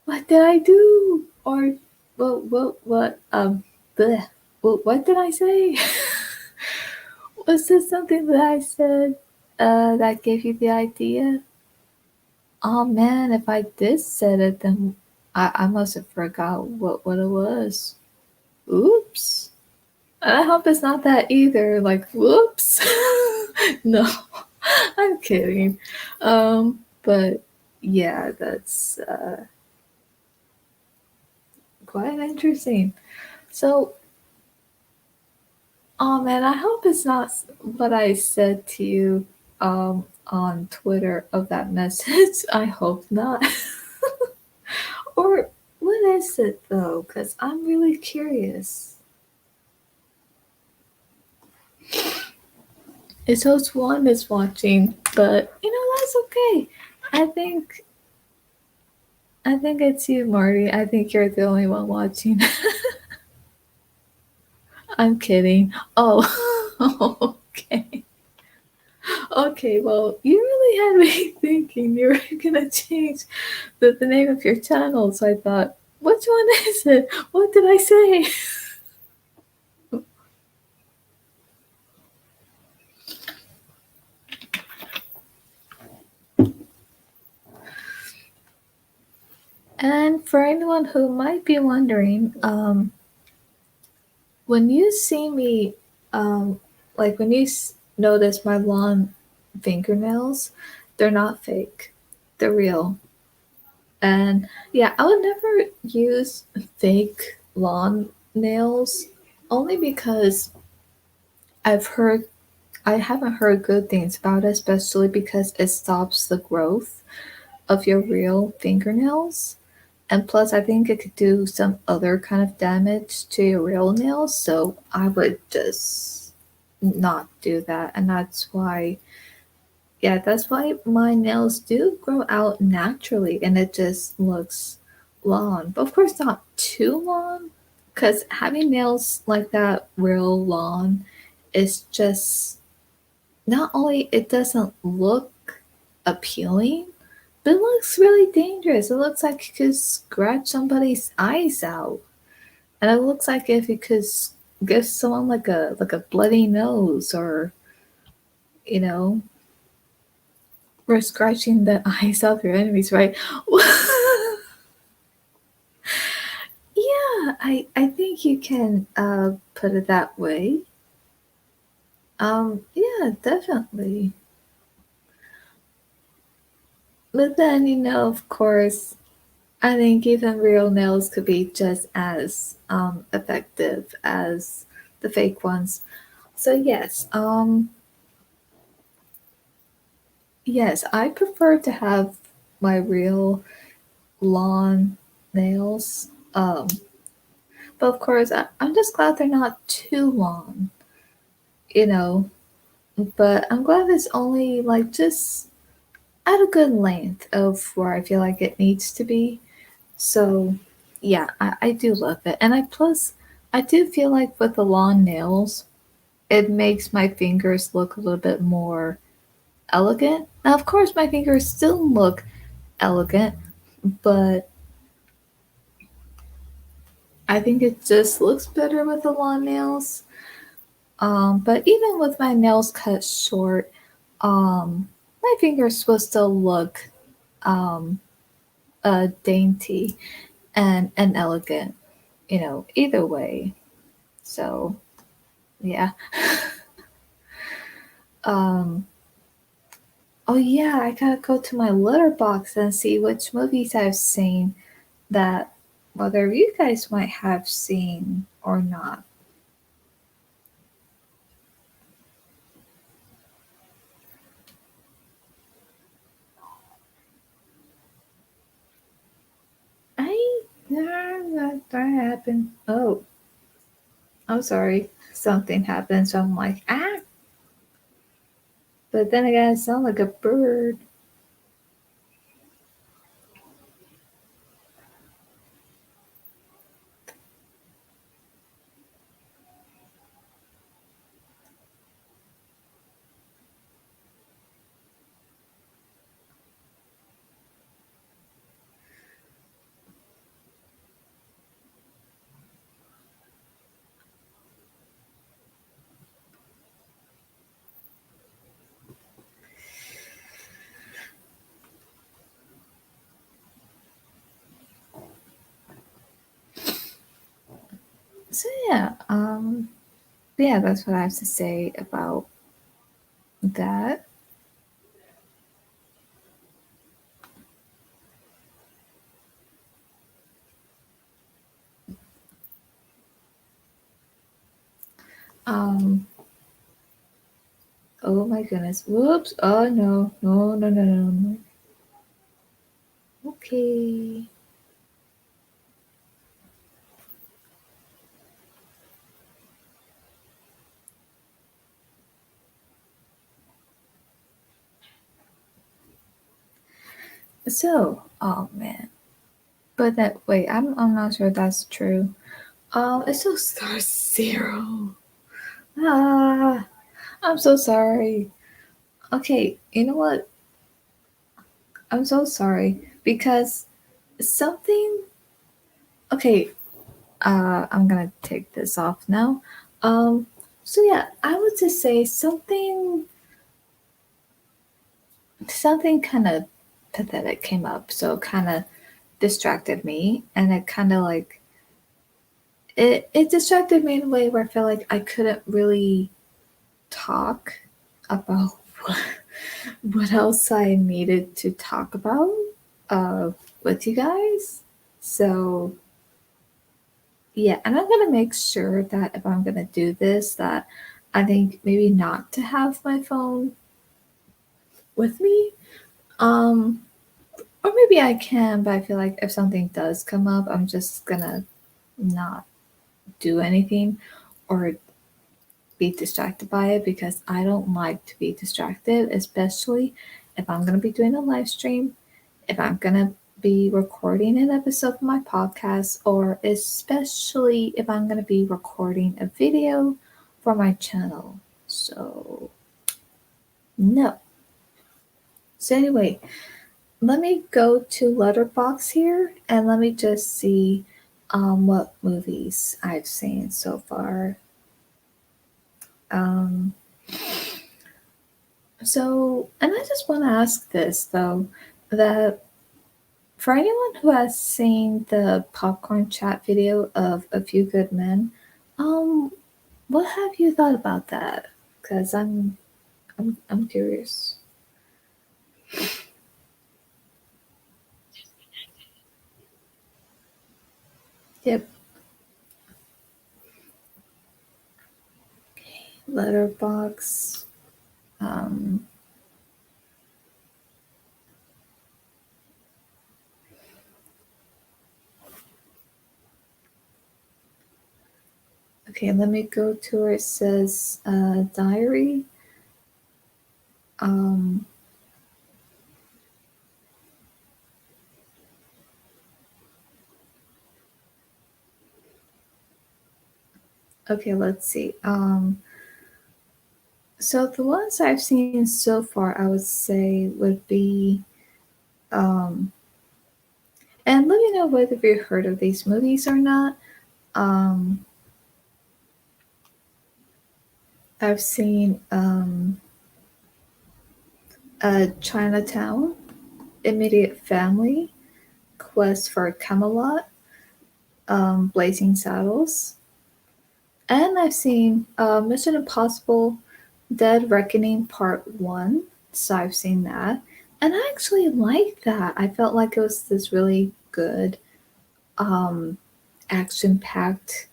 What did I do? Or what? Bleh. What did I say? Was this something that I said that gave you the idea? Oh man, if I did said it, then I must have forgot what it was. Oops. I hope it's not that either. Like, whoops. No, I'm kidding. But yeah, that's quite interesting. So, oh man, I hope it's not what I said to you on Twitter of that message. I hope not. Or what is it though? Because I'm really curious. It's host one is watching, but that's okay. I think I think it's you, Marty. I think you're the only one watching. I'm kidding. Oh, okay. Okay, well, you really had me thinking you were gonna change the name of your channel, so I thought, which one is it? What did I say? And for anyone who might be wondering, when you see me, like when you notice my long fingernails, they're not fake, they're real. And yeah, I would never use fake lawn nails only because I've heard I haven't heard good things about it, especially because it stops the growth of your real fingernails. And plus, I think it could do some other kind of damage to your real nails. So I would just not do that. And that's why my nails do grow out naturally and it just looks long. But of course, not too long. Because having nails like that real long is just not only it doesn't look appealing, but it looks really dangerous. It looks like you could scratch somebody's eyes out, and it looks like if you could give someone like a bloody nose, or you know, or scratching the eyes of your enemies, right? Yeah, I think you can put it that way. Yeah, definitely. But then of course, I think even real nails could be just as effective as the fake ones. So yes, I prefer to have my real long nails. But of course, I'm just glad they're not too long, you know. But I'm glad it's only like just at a good length of where I feel like it needs to be. So, yeah, I do love it. And I do feel like with the long nails, it makes my fingers look a little bit more elegant. Now, of course, my fingers still look elegant, but I think it just looks better with the long nails. But even with my nails cut short, my fingers will still look um, dainty and elegant, either way. So, yeah. Um, oh, yeah, I gotta go to my letterbox and see which movies I've seen that whether you guys might have seen or not. I that happened. Oh, I'm sorry. Something happened, so I'm like, ah. But then again, it sounds like a bird. So yeah, that's what I have to say about that. Um, oh my goodness. Whoops. Oh no, no, no, no, no, no. Okay. So, oh man. But that wait, I'm not sure that's true. It's still star zero. Ah, I'm so sorry. Okay, you know what? I'm so sorry because something. Okay, I'm gonna take this off now. Um, so yeah, I would just say something kind of pathetic came up, so kind of distracted me, and it kind of like it distracted me in a way where I felt like I couldn't really talk about what else I needed to talk about uh, with you guys. So yeah, and I'm gonna make sure that if I'm gonna do this, that I think maybe not to have my phone with me. Um, or maybe I can, but I feel like if something does come up, I'm just gonna not do anything or be distracted by it because I don't like to be distracted, especially if I'm gonna be doing a live stream, if I'm gonna be recording an episode of my podcast, or especially if I'm gonna be recording a video for my channel. So, no. So, anyway, let me go to Letterbox here and let me just see what movies I've seen so far. Um, and I just want to ask this though, that for anyone who has seen the popcorn chat video of A Few Good Men, um, what have you thought about that? Because I'm curious. Yep, Letterbox. Um, Okay, let me go to where it says diary. Um, okay, let's see. So the ones I've seen so far, I would say would be, um, and let me know whether you've heard of these movies or not. Um, I've seen Chinatown, Immediate Family, Quest for Camelot, Blazing Saddles, and I've seen Mission Impossible Dead Reckoning Part 1. So I've seen that. And I actually liked that. I felt like it was this really good um, action packed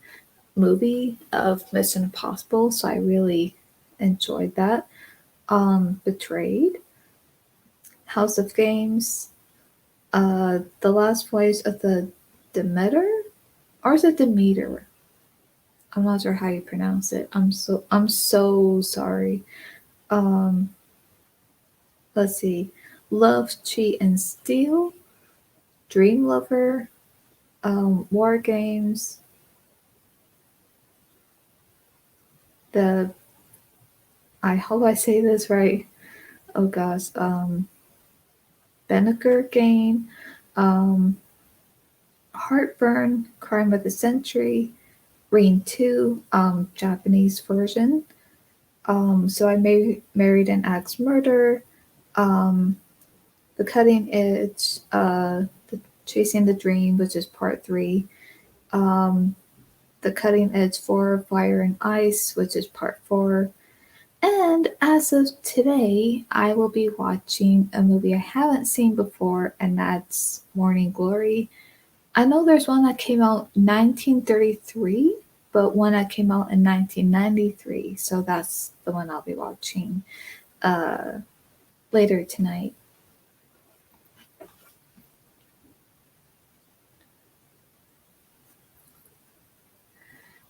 movie of Mission Impossible. So I really enjoyed that. Betrayed, House of Games, The Last Voice of the Demeter, or is it Demeter? I'm not sure how you pronounce it. I'm so sorry. Um, let's see. Love, Cheat, and Steal, Dream Lover, War Games, the I hope I say this right. Oh gosh, Benaker game, um, Heartburn, Crime of the Century, Rain 2, Japanese version. So I married an axe murder, um, The Cutting Edge, the Chasing the Dream, which is part 3, um, The Cutting Edge 4, Fire and Ice, which is part 4. And as of today, I will be watching a movie I haven't seen before, and that's Morning Glory. I know there's one that came out 1933, but one that came out in 1993, so that's the one I'll be watching uh, later tonight.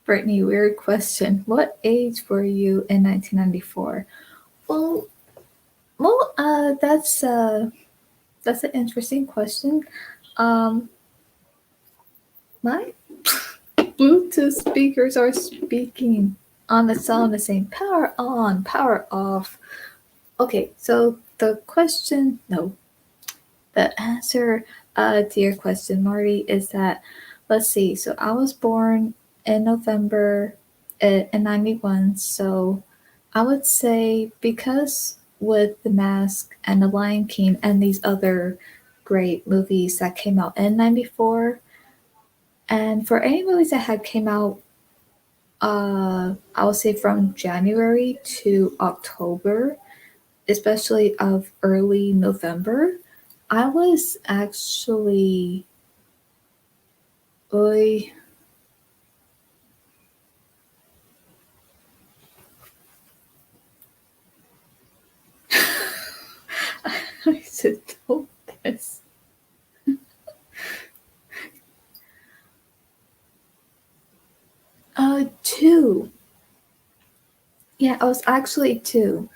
Brittany, weird question. What age were you in 1994? Well, that's an interesting question. Um, my Bluetooth speakers are speaking on the sound the same. Power on, power off. Okay, so the question, no, the answer to your question, Marty, is that let's see. So I was born in November in '91. So I would say because with The Mask and The Lion King and these other great movies that came out in '94, and for any movies that had came out I would say from January to October, especially of early November, I was actually, oy, I should know this. 2. Yeah, I was actually 2.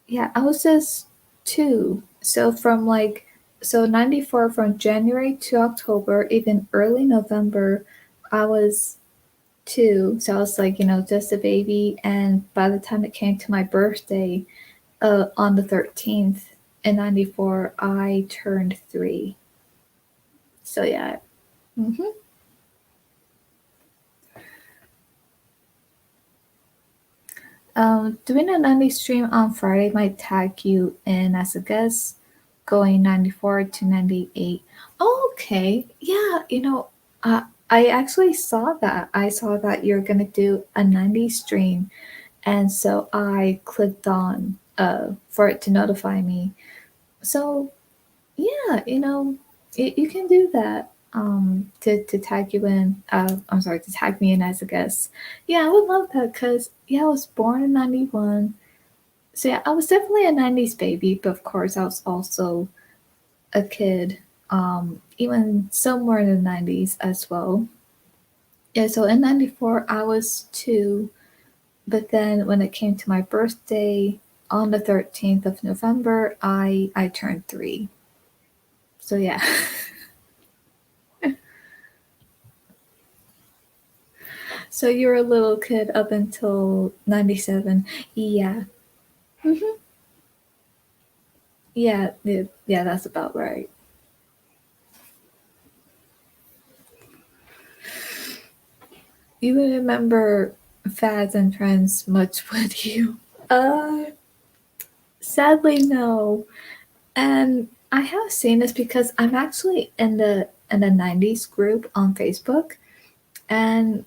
Yeah, I was just 2. So from like, so 94 from January to October, even early November, I was 2. So I was like, just a baby. And by the time it came to my birthday, on the 13th in '94, I turned 3. So yeah. hmm Doing a 90 stream on Friday might tag you in as a guest, going 94 to 98. Oh, okay. Yeah, I actually saw that. I saw that you're going to do a 90 stream. And so I clicked on for it to notify me. So yeah, you can do that. To tag you in. I'm sorry, to tag me in as a guest. Yeah, I would love that because yeah, I was born in '91. So yeah, I was definitely a '90s baby, but of course, I was also a kid. Even somewhere in the '90s as well. Yeah, so in 94, I was 2, but then when it came to my birthday on the 13th of November, I turned 3. So yeah. So you were a little kid up until 97. Yeah. Hmm. Yeah, that's about right. You would remember fads and trends much, would you? Sadly, no. And I have seen this because I'm actually in the 90s group on Facebook, and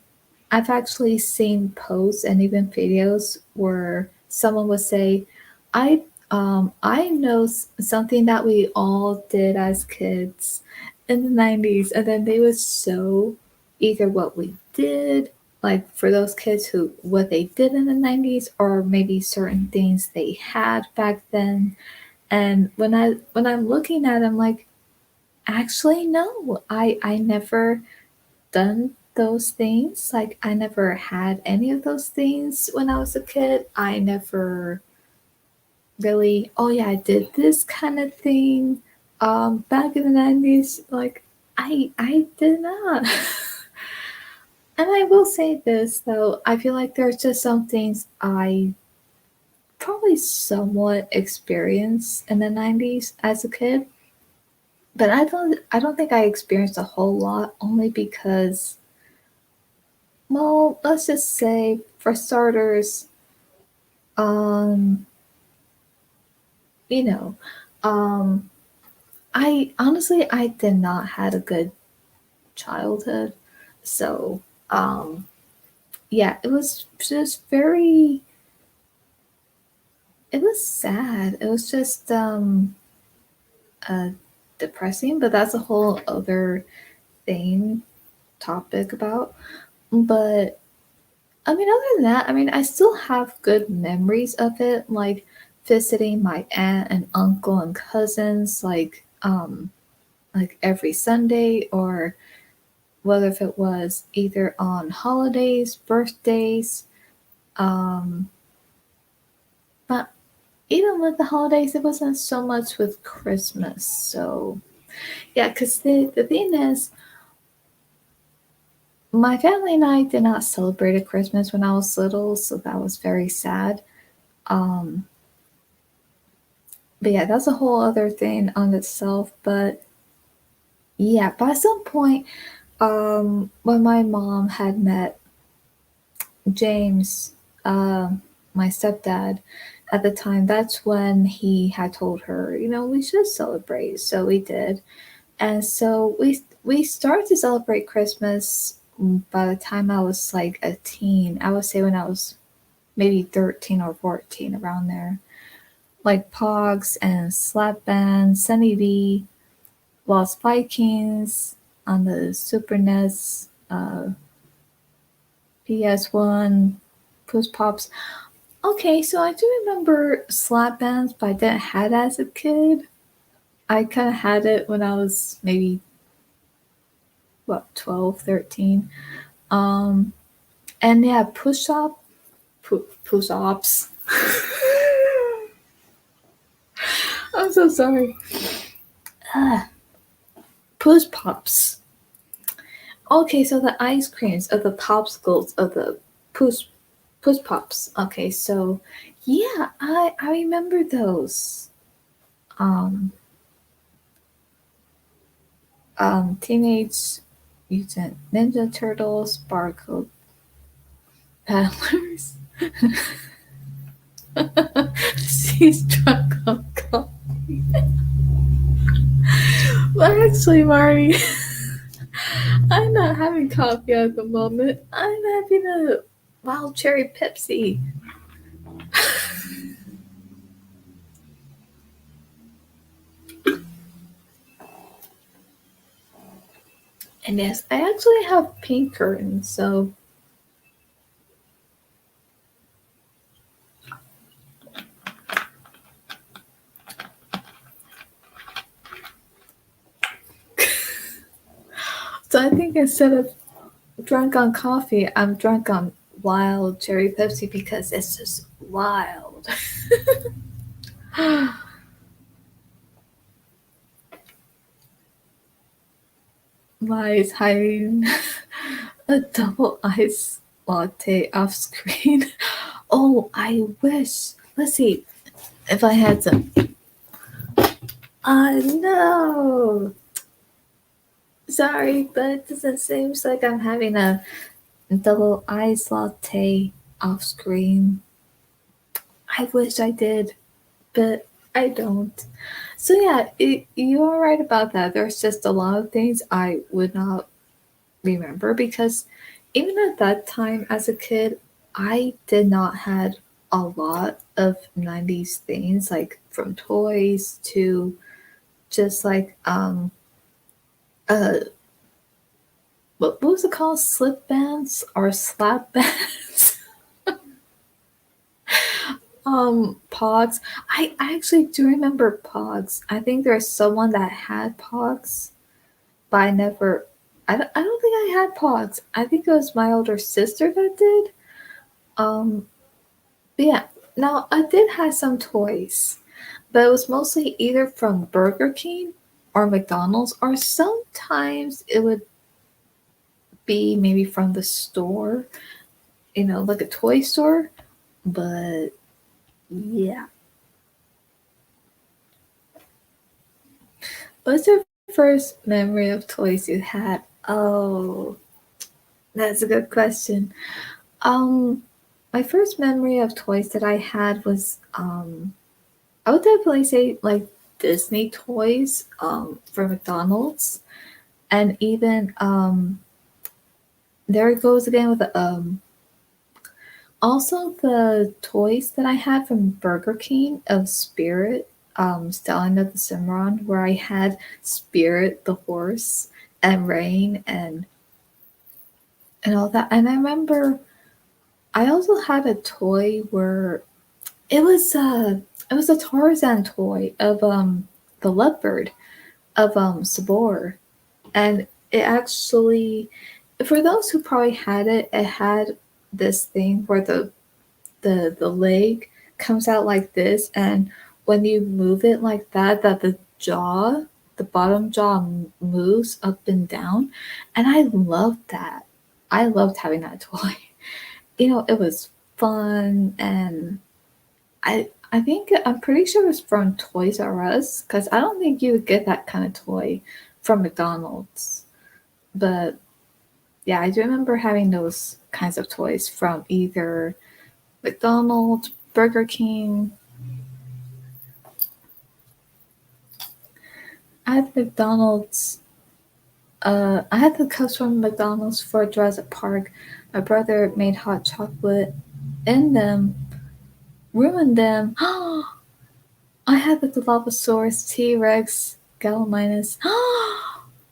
I've actually seen posts and even videos where someone would say, I know something that we all did as kids in the 90s," and then they would show either what we did, like for those kids who what they did in the 90s, or maybe certain things they had back then. And when I'm looking at it, I'm like, actually no, I never done those things. Like I never had any of those things when I was a kid. I never really, oh yeah, I did this kind of thing back in the 90s. Like I did not. And I will say this though, I feel like there's just some things I probably somewhat experienced in the 90s as a kid. But I don't think I experienced a whole lot, only because, well, let's just say for starters, um, you know, um, I did not had a good childhood. So, yeah, it was just very, it was sad. It was just uh depressing, but that's a whole other thing topic about. But I mean, other than that, I mean, I still have good memories of it, like visiting my aunt and uncle and cousins, like every Sunday, or whether if it was either on holidays, birthdays, um, but even with the holidays, it wasn't so much with Christmas. So yeah, because the thing is, my family and I did not celebrate a Christmas when I was little, so that was very sad. Um, but yeah, that's a whole other thing on itself. But yeah, by some point, when my mom had met James, my stepdad, at the time, that's when he had told her, we should celebrate. So we did, and so we started to celebrate Christmas by the time I was like a teen. I would say when I was maybe 13 or 14, around there. Like Pogs and Slap Band, Sunny D, Lost Vikings on the Super NES, PS1, Push Pops. Okay, so I do remember slap bands, but I didn't have it as a kid. I kind of had it when I was maybe, what, 12, 13. Um, and yeah, push ups. I'm so sorry. Push pops. Okay, so the ice creams of the popsicles of the push push pops. Okay, so yeah, I remember those. Um, Teenage Mutant Ninja Turtles, Barcode Paddlers. She's drunk on coffee. Well, actually, Marty, I'm not having coffee at the moment. I'm having a wild cherry Pepsi. And yes, I actually have pink curtains, so I think instead of drunk on coffee. I'm drunk on wild cherry Pepsi because it's just wild. My having a double ice latte off screen. Oh, I wish. Let's see if I had some. No. Sorry, but it doesn't seem like I'm having a double ice latte off screen. I wish I did, but I don't. So yeah, you are right about that. There's just a lot of things I would not remember because even at that time as a kid, I did not had a lot of 90s things like from toys to just like uh what was it called, slip bands or slap bands. Pogs. I actually do remember Pogs. I think there's someone that had Pogs, but I don't think I had Pogs. I think it was my older sister that did. Um, but yeah, now I did have some toys, but it was mostly either from Burger King or McDonald's, or sometimes it would be maybe from the store, like a toy store. But yeah. What's your first memory of toys you had? Oh, that's a good question. Um, my first memory of toys that I had was I would definitely say like Disney toys for McDonald's, and even there it goes again with also the toys that I had from Burger King of Spirit, Stallion of the Cimarron, where I had Spirit the horse and Rain and all that. And I remember I also had a toy where it was a Tarzan toy of the leopard of Sabor, and it actually, for those who probably had it, it had this thing where the leg comes out like this, and when you move it like that, that the bottom jaw moves up and down, and I loved that. I loved having that toy. It was fun, and I think I'm pretty sure it was from Toys R Us because I don't think you would get that kind of toy from McDonald's. But yeah, I do remember having those kinds of toys from either McDonald's, Burger King. I had McDonald's. I had the cups from McDonald's for Jurassic Park. My brother made hot chocolate in them, ruined them. I had the Dilophosaurus, T Rex, Gallimimus.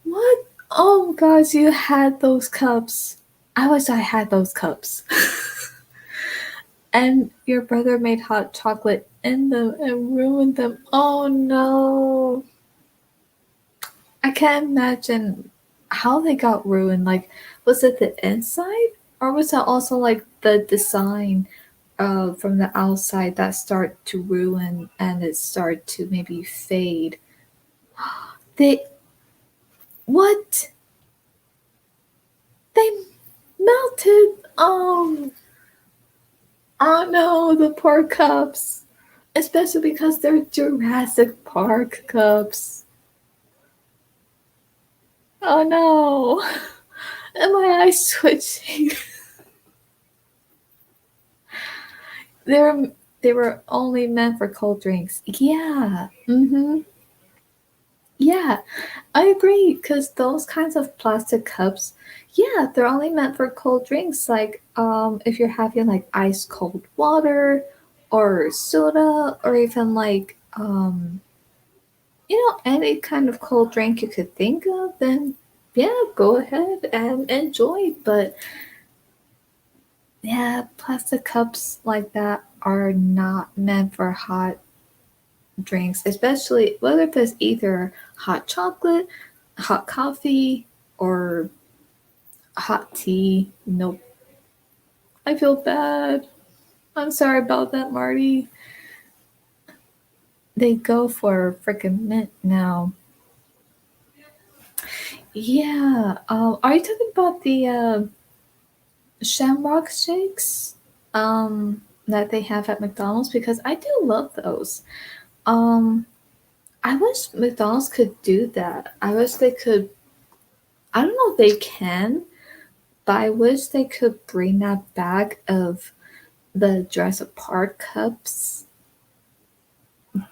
What? Oh my gosh, you had those cups. I wish I had those cups. And your brother made hot chocolate in them and ruined them. Oh no. I can't imagine how they got ruined. Like, was it the inside? Or was it also like the design from the outside that start to ruin and it start to maybe fade? They what? They melted. Oh no, the poor cups. Especially because they're Jurassic Park cups. Oh no. Am my eyes switching? They're they were only meant for cold drinks. Yeah. Mm-hmm. Yeah, I agree. Because those kinds of plastic cups, yeah, they're only meant for cold drinks. Like, if you're having like ice cold water or soda, or even like, any kind of cold drink you could think of, then yeah, go ahead and enjoy. But yeah, plastic cups like that are not meant for hot drinks, especially whether it's either hot chocolate, hot coffee, or Hot tea. Nope. I feel bad. I'm sorry about that, Marty. They go for freaking mint now. Yeah. Are you talking about the Shamrock shakes? That they have at McDonald's, because I do love those. Um, I wish McDonald's could do that. I wish they could. I don't know if they can, but I wish they could bring that back of the Jurassic Park cups.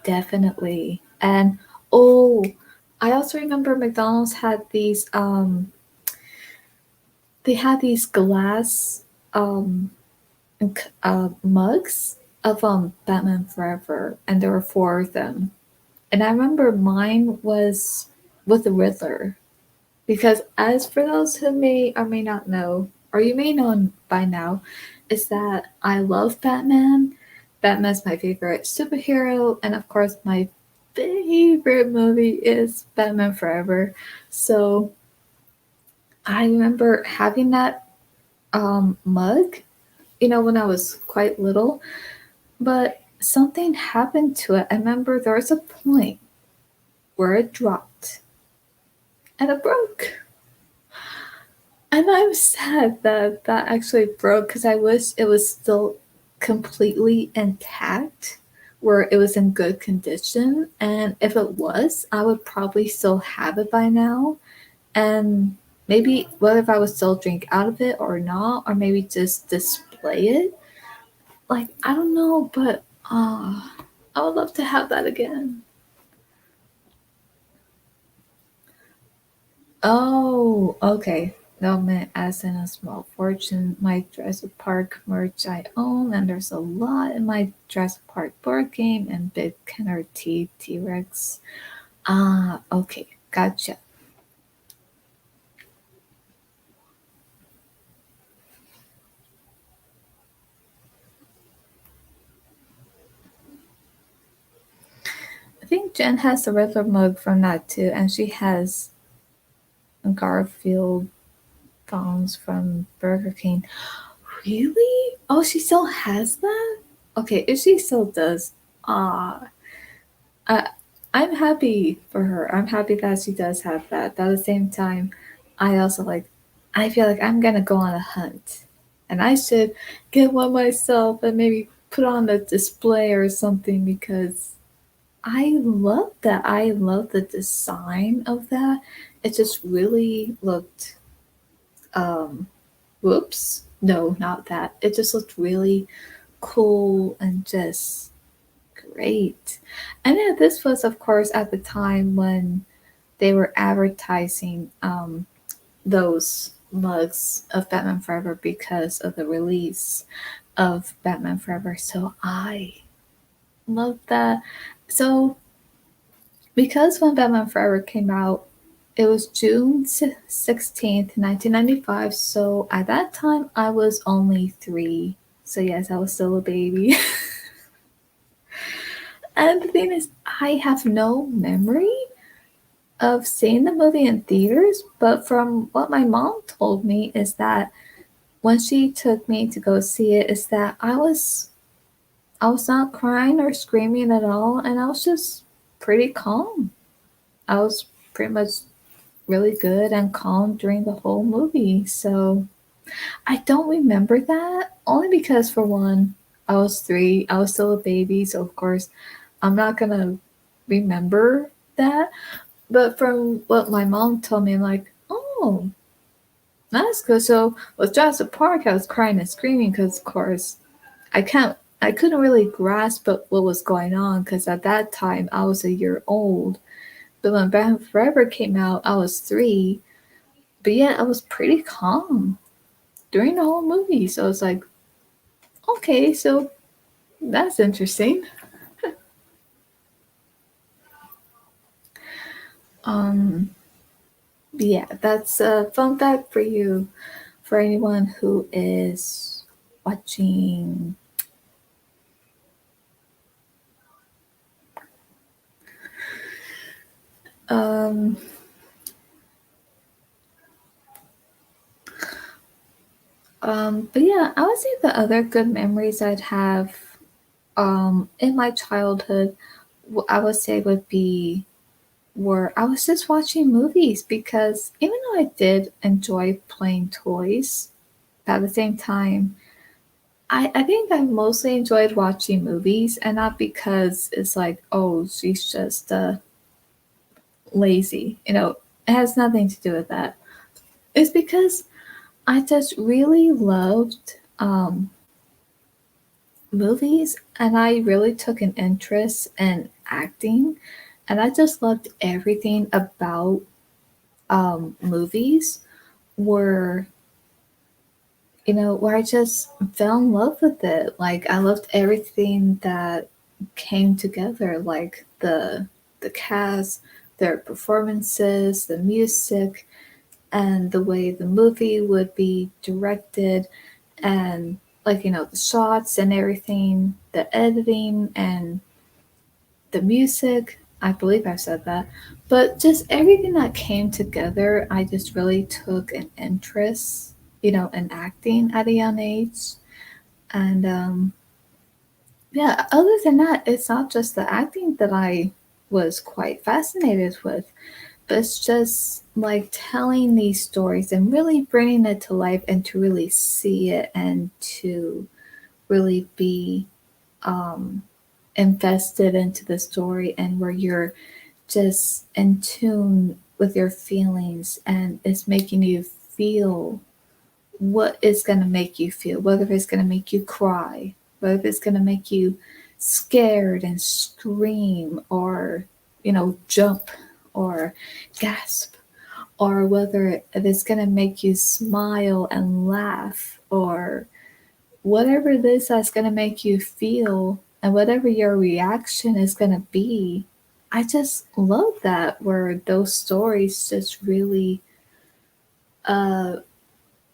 Definitely. And oh, I also remember McDonald's had these they had these glass um mugs of Batman Forever, and there were four of them. And I remember mine was with the Riddler. Because as for those who may or may not know, or you may know by now, is that I love Batman. Batman's my favorite superhero, and of course, my favorite movie is Batman Forever. So I remember having that mug, when I was quite little, but something happened to it. I remember there was a point where it dropped and it broke. And I'm sad that that actually broke, because I wish it was still completely intact, where it was in good condition. And if it was, I would probably still have it by now. And maybe whether if I would still drink out of it or not, or maybe just display it. Like, I don't know, but I would love to have that again. Oh, okay. No man, as in a small fortune. My Jurassic Park merch I own, and there's a lot in my Jurassic Park board game and Big Kenner T Rex. Ah, okay, gotcha. I think Jen has the Riddler mug from that too, and she has Garfield phones from Burger King. Really? Oh, she still has that? Okay, if she still does, ah, I, I'm happy for her. I'm happy that she does have that. But at the same time, I also I feel like I'm gonna go on a hunt, and I should get one myself and maybe put on a display or something, because I love that. I love the design of that. It just really looked, um, whoops, no, not that. It just looked really cool and just great. And yeah, this was, of course, at the time when they were advertising those mugs of Batman Forever because of the release of Batman Forever. So I love that. So, because when Batman Forever came out, it was June 16th, 1995. So at that time, I was only 3. So, yes, I was still a baby. And the thing is, I have no memory of seeing the movie in theaters, but from what my mom told me is that when she took me to go see it, is that I was not crying or screaming at all, and I was just pretty calm. I was pretty much really good and calm during the whole movie. So I don't remember that, only because for one, I was 3, I was still a baby, so of course I'm not gonna remember that. But from what my mom told me, I'm like, oh, that's good. So with Jurassic Park, I was crying and screaming because, of course, I couldn't really grasp what was going on, because at that time I was a year old. But when Batman Forever came out, I was 3. But yet I was pretty calm during the whole movie. So it's like, okay, so that's interesting. Um, yeah, that's a fun fact for you, for anyone who is watching. Um, But yeah, I would say the other good memories I'd have in my childhood, I would say would be where I was just watching movies because even though I did enjoy playing toys, at the same time, I think I mostly enjoyed watching movies and not because it's like, oh, she's just lazy. It has nothing to do with that. It's because I just really loved movies and I really took an interest in acting and I just loved everything about movies where where I just fell in love with it. Like I loved everything that came together, like the cast, their performances, the music, and the way the movie would be directed, and like the shots and everything, the editing and the music. I believe I said that, but just everything that came together, I just really took an interest, in acting at a young age. And yeah, other than that, it's not just the acting that I was quite fascinated with, but it's just like telling these stories and really bringing it to life and to really see it and to really be um, invested into the story and where you're just in tune with your feelings and it's making you feel what is going to make you feel, whether it's going to make you cry, whether it's going to make you scared and scream or, jump or gasp, or whether it's going to make you smile and laugh, or whatever it is that's going to make you feel and whatever your reaction is going to be. I just love that where those stories just uh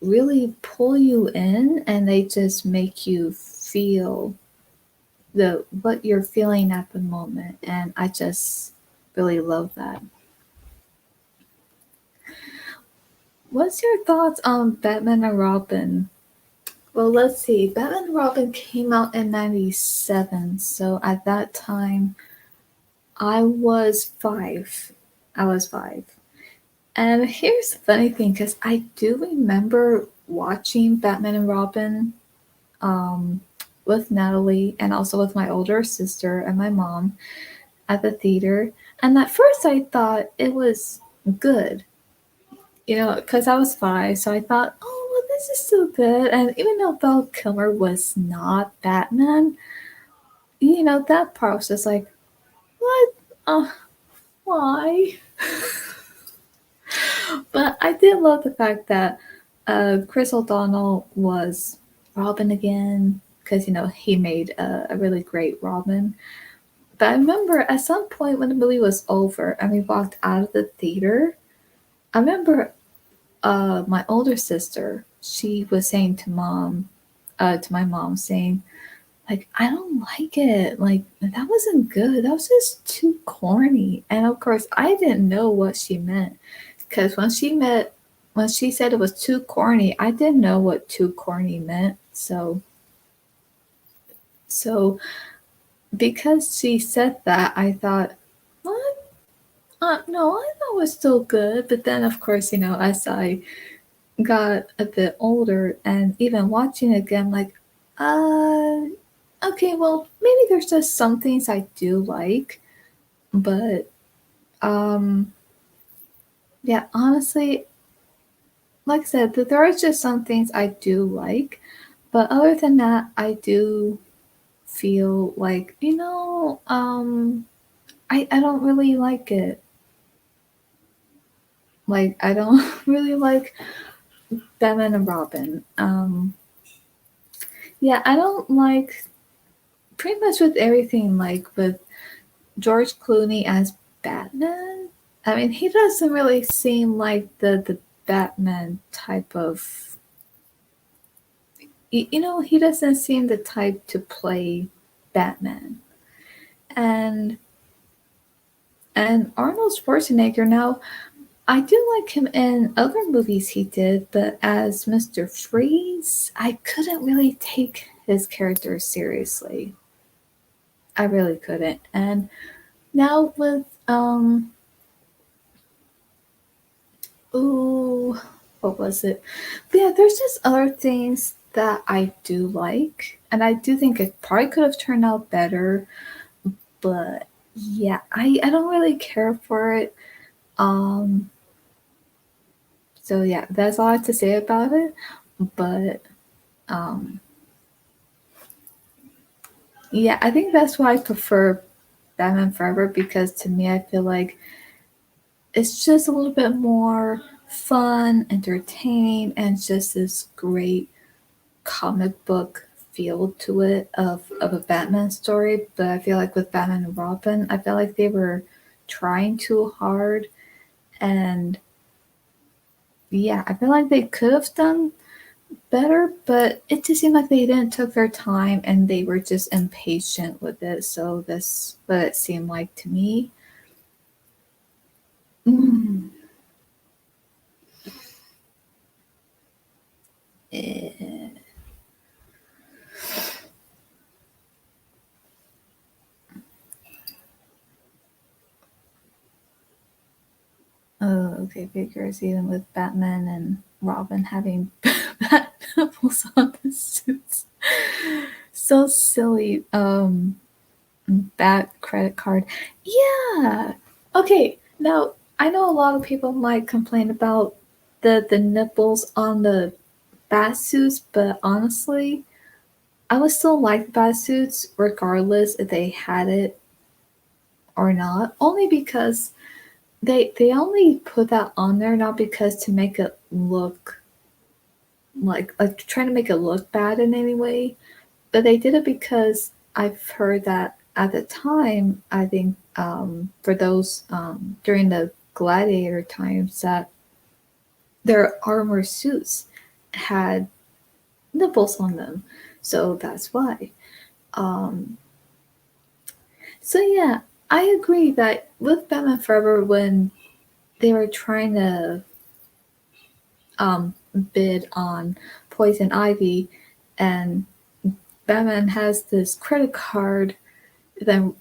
really pull you in and they just make you feel the what you're feeling at the moment, and I just really love that. What's your thoughts on Batman and Robin? Well, let's see. Batman and Robin came out in 97, so at that time I was 5. I was 5. And here's the funny thing, because I do remember watching Batman and Robin um, with Natalie and also with my older sister and my mom at the theater. And at first I thought it was good, because I was 5. So I thought, oh, well, this is so good. And even though Val Kilmer was not Batman, that part was just like, what? Why? But I did love the fact that Chris O'Donnell was Robin again because he made a really great Robin. But I remember at some point when the movie was over and we walked out of the theater, I remember my older sister, she was saying to my mom, saying, like, I don't like it. Like, that wasn't good. That was just too corny. And of course, I didn't know what she meant. Because when she said it was too corny, I didn't know what too corny meant. So because she said that, I thought, what? No, I thought it was still good. But then, of course, as I got a bit older and even watching it again, like, uh, okay, well, maybe there's just some things I do like, but yeah, honestly, like I said, there are just some things I do like, but other than that, I do feel like I don't really like it. Like I don't really like Batman and Robin. Yeah, I don't like pretty much with everything. Like with George Clooney as Batman. I mean, he doesn't really seem like the Batman type of. He doesn't seem the type to play Batman. And Arnold Schwarzenegger now. I do like him in other movies he did, but as Mr. Freeze, I couldn't really take his character seriously. I really couldn't. And now with ooh, what was it? But yeah, there's just other things that I do like, and I do think it probably could have turned out better. But yeah, I don't really care for it. Um, so yeah, that's all I have to say about it. But um, yeah, I think that's why I prefer Batman Forever because to me, I feel like it's just a little bit more fun, entertaining, and it's just this great comic book feel to it of a Batman story. But I feel like with Batman and Robin, I felt like they were trying too hard, and yeah, I feel like they could have done better, but it just seemed like they didn't took their time and they were just impatient with it. So that's what it seemed like to me. Mm. Eh. Oh, okay, figures even with Batman and Robin having bat nipples on the suits. So silly. Bat credit card. Yeah. Okay. Now I know a lot of people might complain about the nipples on the bat suits, but honestly, I would still like bat suits regardless if they had it or not. Only because they only put that on there not because to make it look like trying to make it look bad in any way, but they did it because I've heard that at the time I think for those during the gladiator times that their armor suits had nipples on them, so that's why. Um, so yeah, I agree that with Batman Forever when they were trying to bid on Poison Ivy, and Batman has this credit card. Then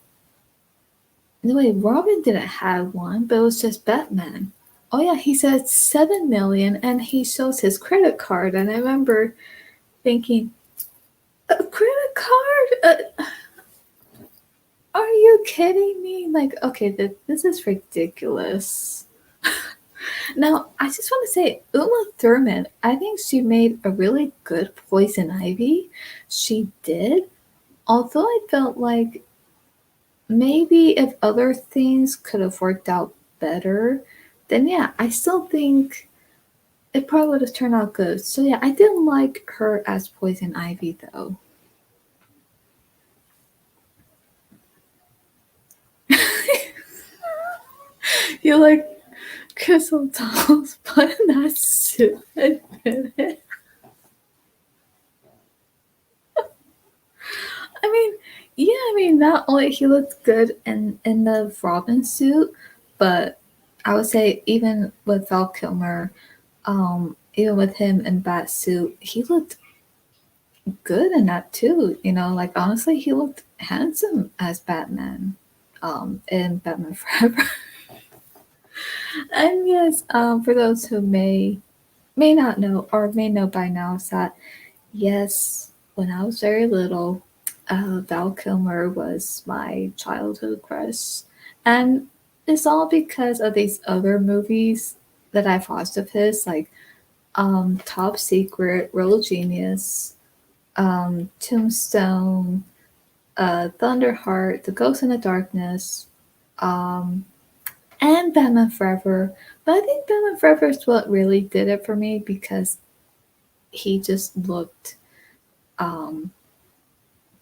no way, Robin didn't have one, but it was just Batman. Oh yeah, he said 7 million, and he shows his credit card, and I remember thinking, a credit card? Are you kidding me? Like, okay, this is ridiculous. Now, I just want to say, Uma Thurman, I think she made a really good Poison Ivy. She did. Although I felt like maybe if other things could have worked out better, then yeah, I still think it probably would have turned out good. So yeah, I didn't like her as Poison Ivy though. You like Crystal Dolls, but in that suit. Admit it. I mean, yeah, I mean, not only he looked good in the Robin suit, but I would say even with Val Kilmer, even with him in Bat suit, he looked good in that too. You know, like honestly, he looked handsome as Batman, in Batman Forever. And yes, for those who may not know or may know by now, is that yes, when I was very little, Val Kilmer was my childhood crush, and it's all because of these other movies that I've watched of his, like Top Secret, Real Genius, Tombstone, Thunderheart, The Ghost in the Darkness, um, and Batman Forever. But I think Batman Forever is what really did it for me because he just looked. Um,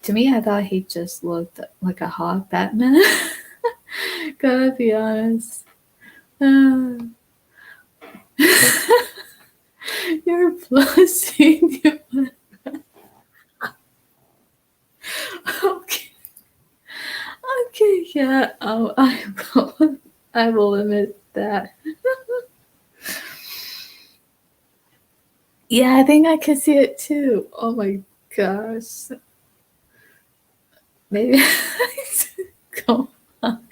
to me, I thought he just looked like a hot Batman. Gotta be honest. Uh, you're blushing. Okay. Okay, yeah. I will. I will admit that. Yeah, I think I can see it too. Oh my gosh. Maybe go on.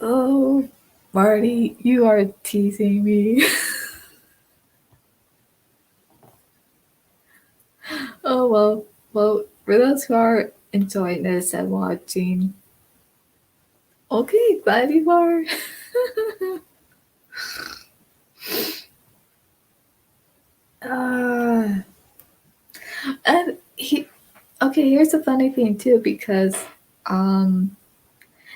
Oh, Marty, you are teasing me. Oh well, for those who are enjoying this and watching, okay, glad you are. uh, and okay, here's the funny thing too, because um,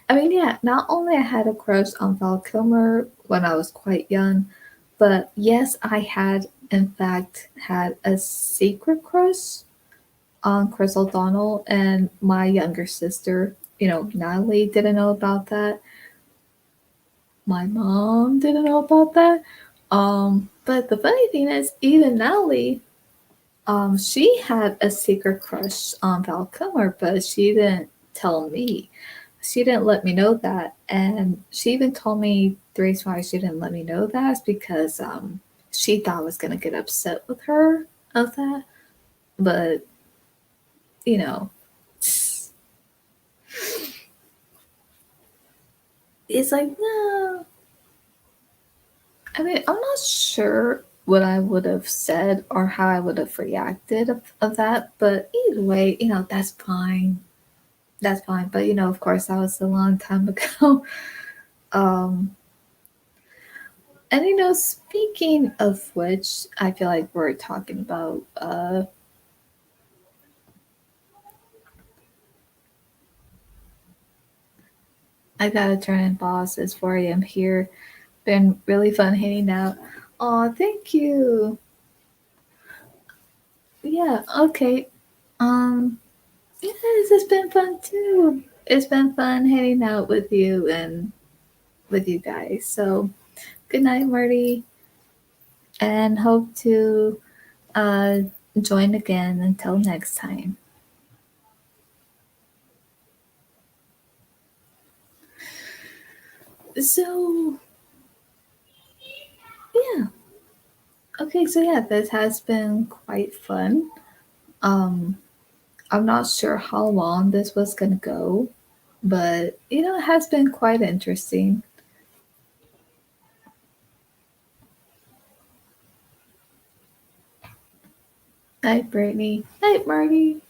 I mean, yeah, not only I had a crush on Val Kilmer when I was quite young, but yes, I had in fact had a secret crush on Chris O'Donnell, and my younger sister, Natalie didn't know about that. My mom didn't know about that. But the funny thing is, even Natalie, she had a secret crush on Val Kilmer, but she didn't tell me. She didn't let me know that, and she even told me the reason why she didn't let me know that is because she thought I was gonna get upset with her of that. But you know, it's like no. I mean, I'm not sure what I would have said or how I would have reacted of that, but either way, that's fine. That's fine. But of course, that was a long time ago. um, and speaking of which, I feel like we're talking about. I gotta turn in bosses for you. I'm here. Been really fun hanging out. Oh, thank you. Yeah. Okay. Um. Yeah, this has been fun too. It's been fun hanging out with you and with you guys. So, good night, Marty, and hope to uh, join again until next time. So, yeah. Okay, so yeah, this has been quite fun. Um, I'm not sure how long this was going to go, but it has been quite interesting. Night, Brittany. Night, Marty.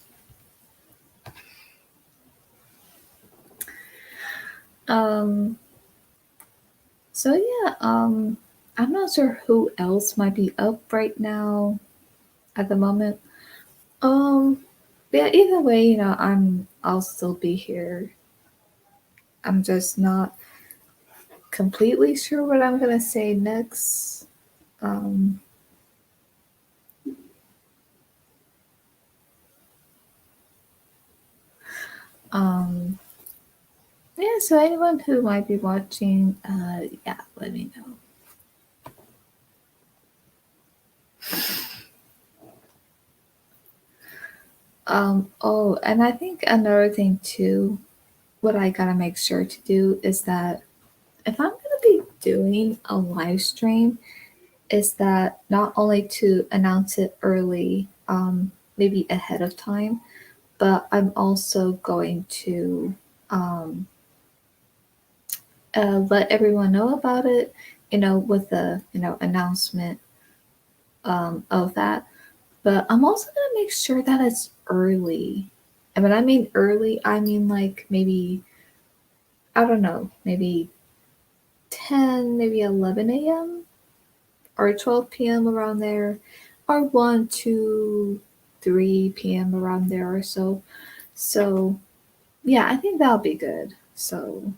Um, So yeah, I'm not sure who else might be up right now at the moment. Um, but yeah, either way, I'll still be here. I'm just not completely sure what I'm gonna say next. Um, um, yeah. So anyone who might be watching, yeah, let me know. Oh, and I think another thing too, what I gotta make sure to do is that if I'm gonna be doing a live stream, is that not only to announce it early, maybe ahead of time, but I'm also going to um, let everyone know about it, with the announcement of that. But I'm also gonna make sure that it's early. And when I mean early, I mean like maybe I don't know, maybe 10, maybe 11 a.m. or 12 p.m. around there, or 1 to 3 p.m. around there or so. So, yeah, I think that'll be good. So,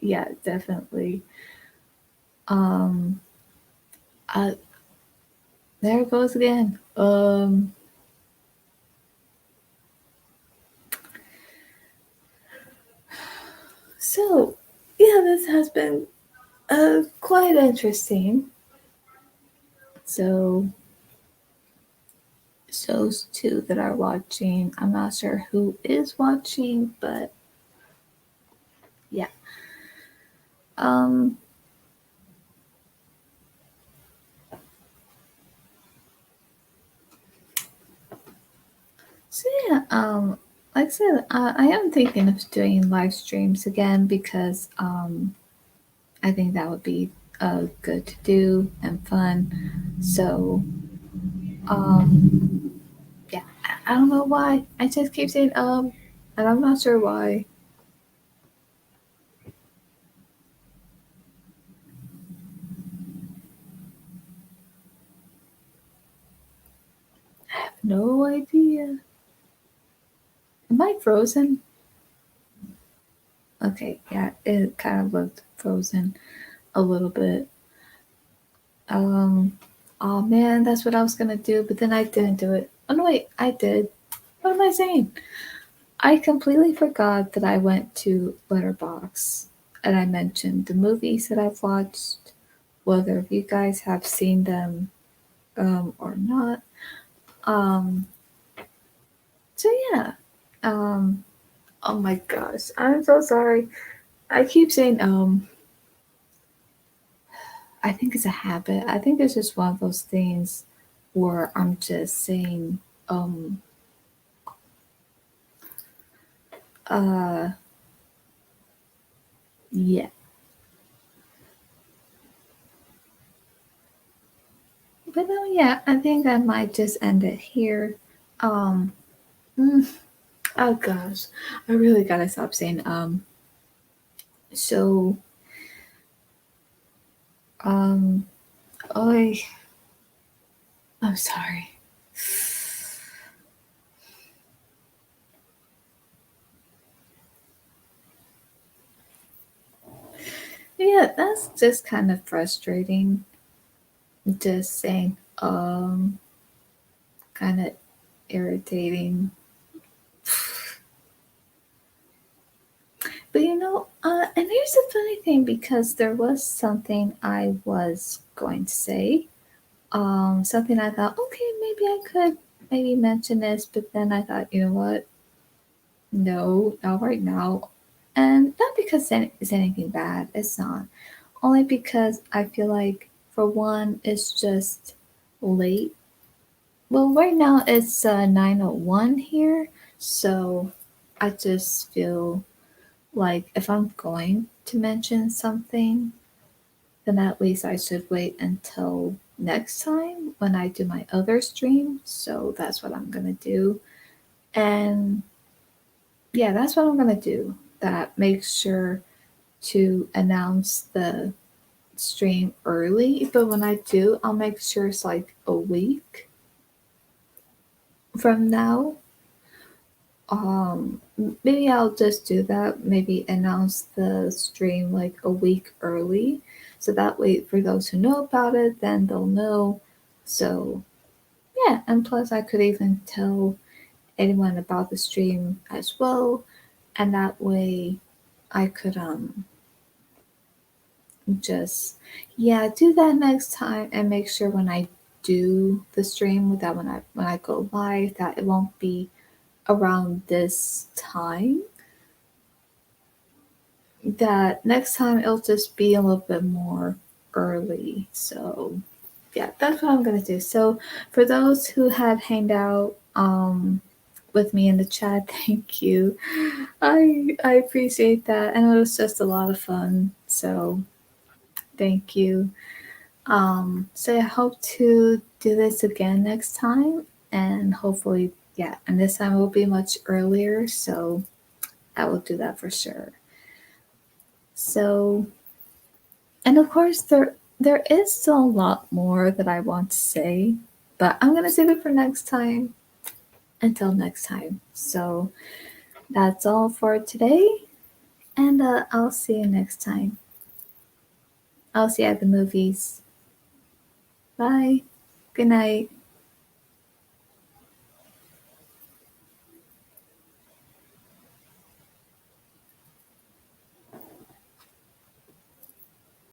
yeah, definitely. Um, uh, there it goes again. So, yeah, this has been quite interesting. So, those two that are watching. I'm not sure who is watching, but yeah. Um, so yeah, like I said, I am thinking of doing live streams again because I think that would be good to do and fun. So um, yeah, I don't know why. I just keep saying and I'm not sure why. No idea. Am I frozen? Okay, yeah, it kind of looked frozen a little bit. Um, oh man, that's what I was gonna do, but then I didn't do it. Oh no, wait, I did. What am I saying? I completely forgot that I went to Letterbox and I mentioned the movies that I've watched, whether if you guys have seen them or not. Um, so yeah. Um, oh my gosh, I'm so sorry. I keep saying I think it's a habit. I think it's just one of those things where I'm just saying um uh yeah. But no, yeah, I think I might just end it here. Um mm, oh gosh. I really gotta stop saying so um I I'm sorry. Yeah, that's just kind of frustrating. Just saying kind of irritating. But and here's the funny thing because there was something I was going to say. Something I thought, okay, maybe I could maybe mention this, but then I thought, you know what? No, not right now. And not because it's anything bad, it's not. Only because I feel like, for one, it's just late. Well, right now it's 9:01 here, so I just feel like if I'm going to mention something, then at least I should wait until next time when I do my other stream. So that's what I'm gonna do. And yeah, that's what I'm gonna do. That makes sure to announce the stream early. But when I do, I'll make sure it's like a week from now. Maybe I'll just do that. Maybe announce the stream like a week early. So that way, for those who know about it, then they'll know. So, yeah, and plus, I could even tell anyone about the stream as well. And that way, I could just, yeah, do that next time and make sure when I do the stream that when I go live that it won't be around this time, that next time it'll just be a little bit more early. So yeah, that's what I'm gonna do. So for those who had hanged out with me in the chat, thank you. I appreciate that, and it was just a lot of fun. So thank you. So I hope to do this again next time, and hopefully, yeah, and this time will be much earlier. So I will do that for sure. So, and of course, there is still a lot more that I want to say, but I'm gonna save it for next time. Until next time. So that's all for today, and I'll see you next time. I'll see you at the movies. Bye. Good night.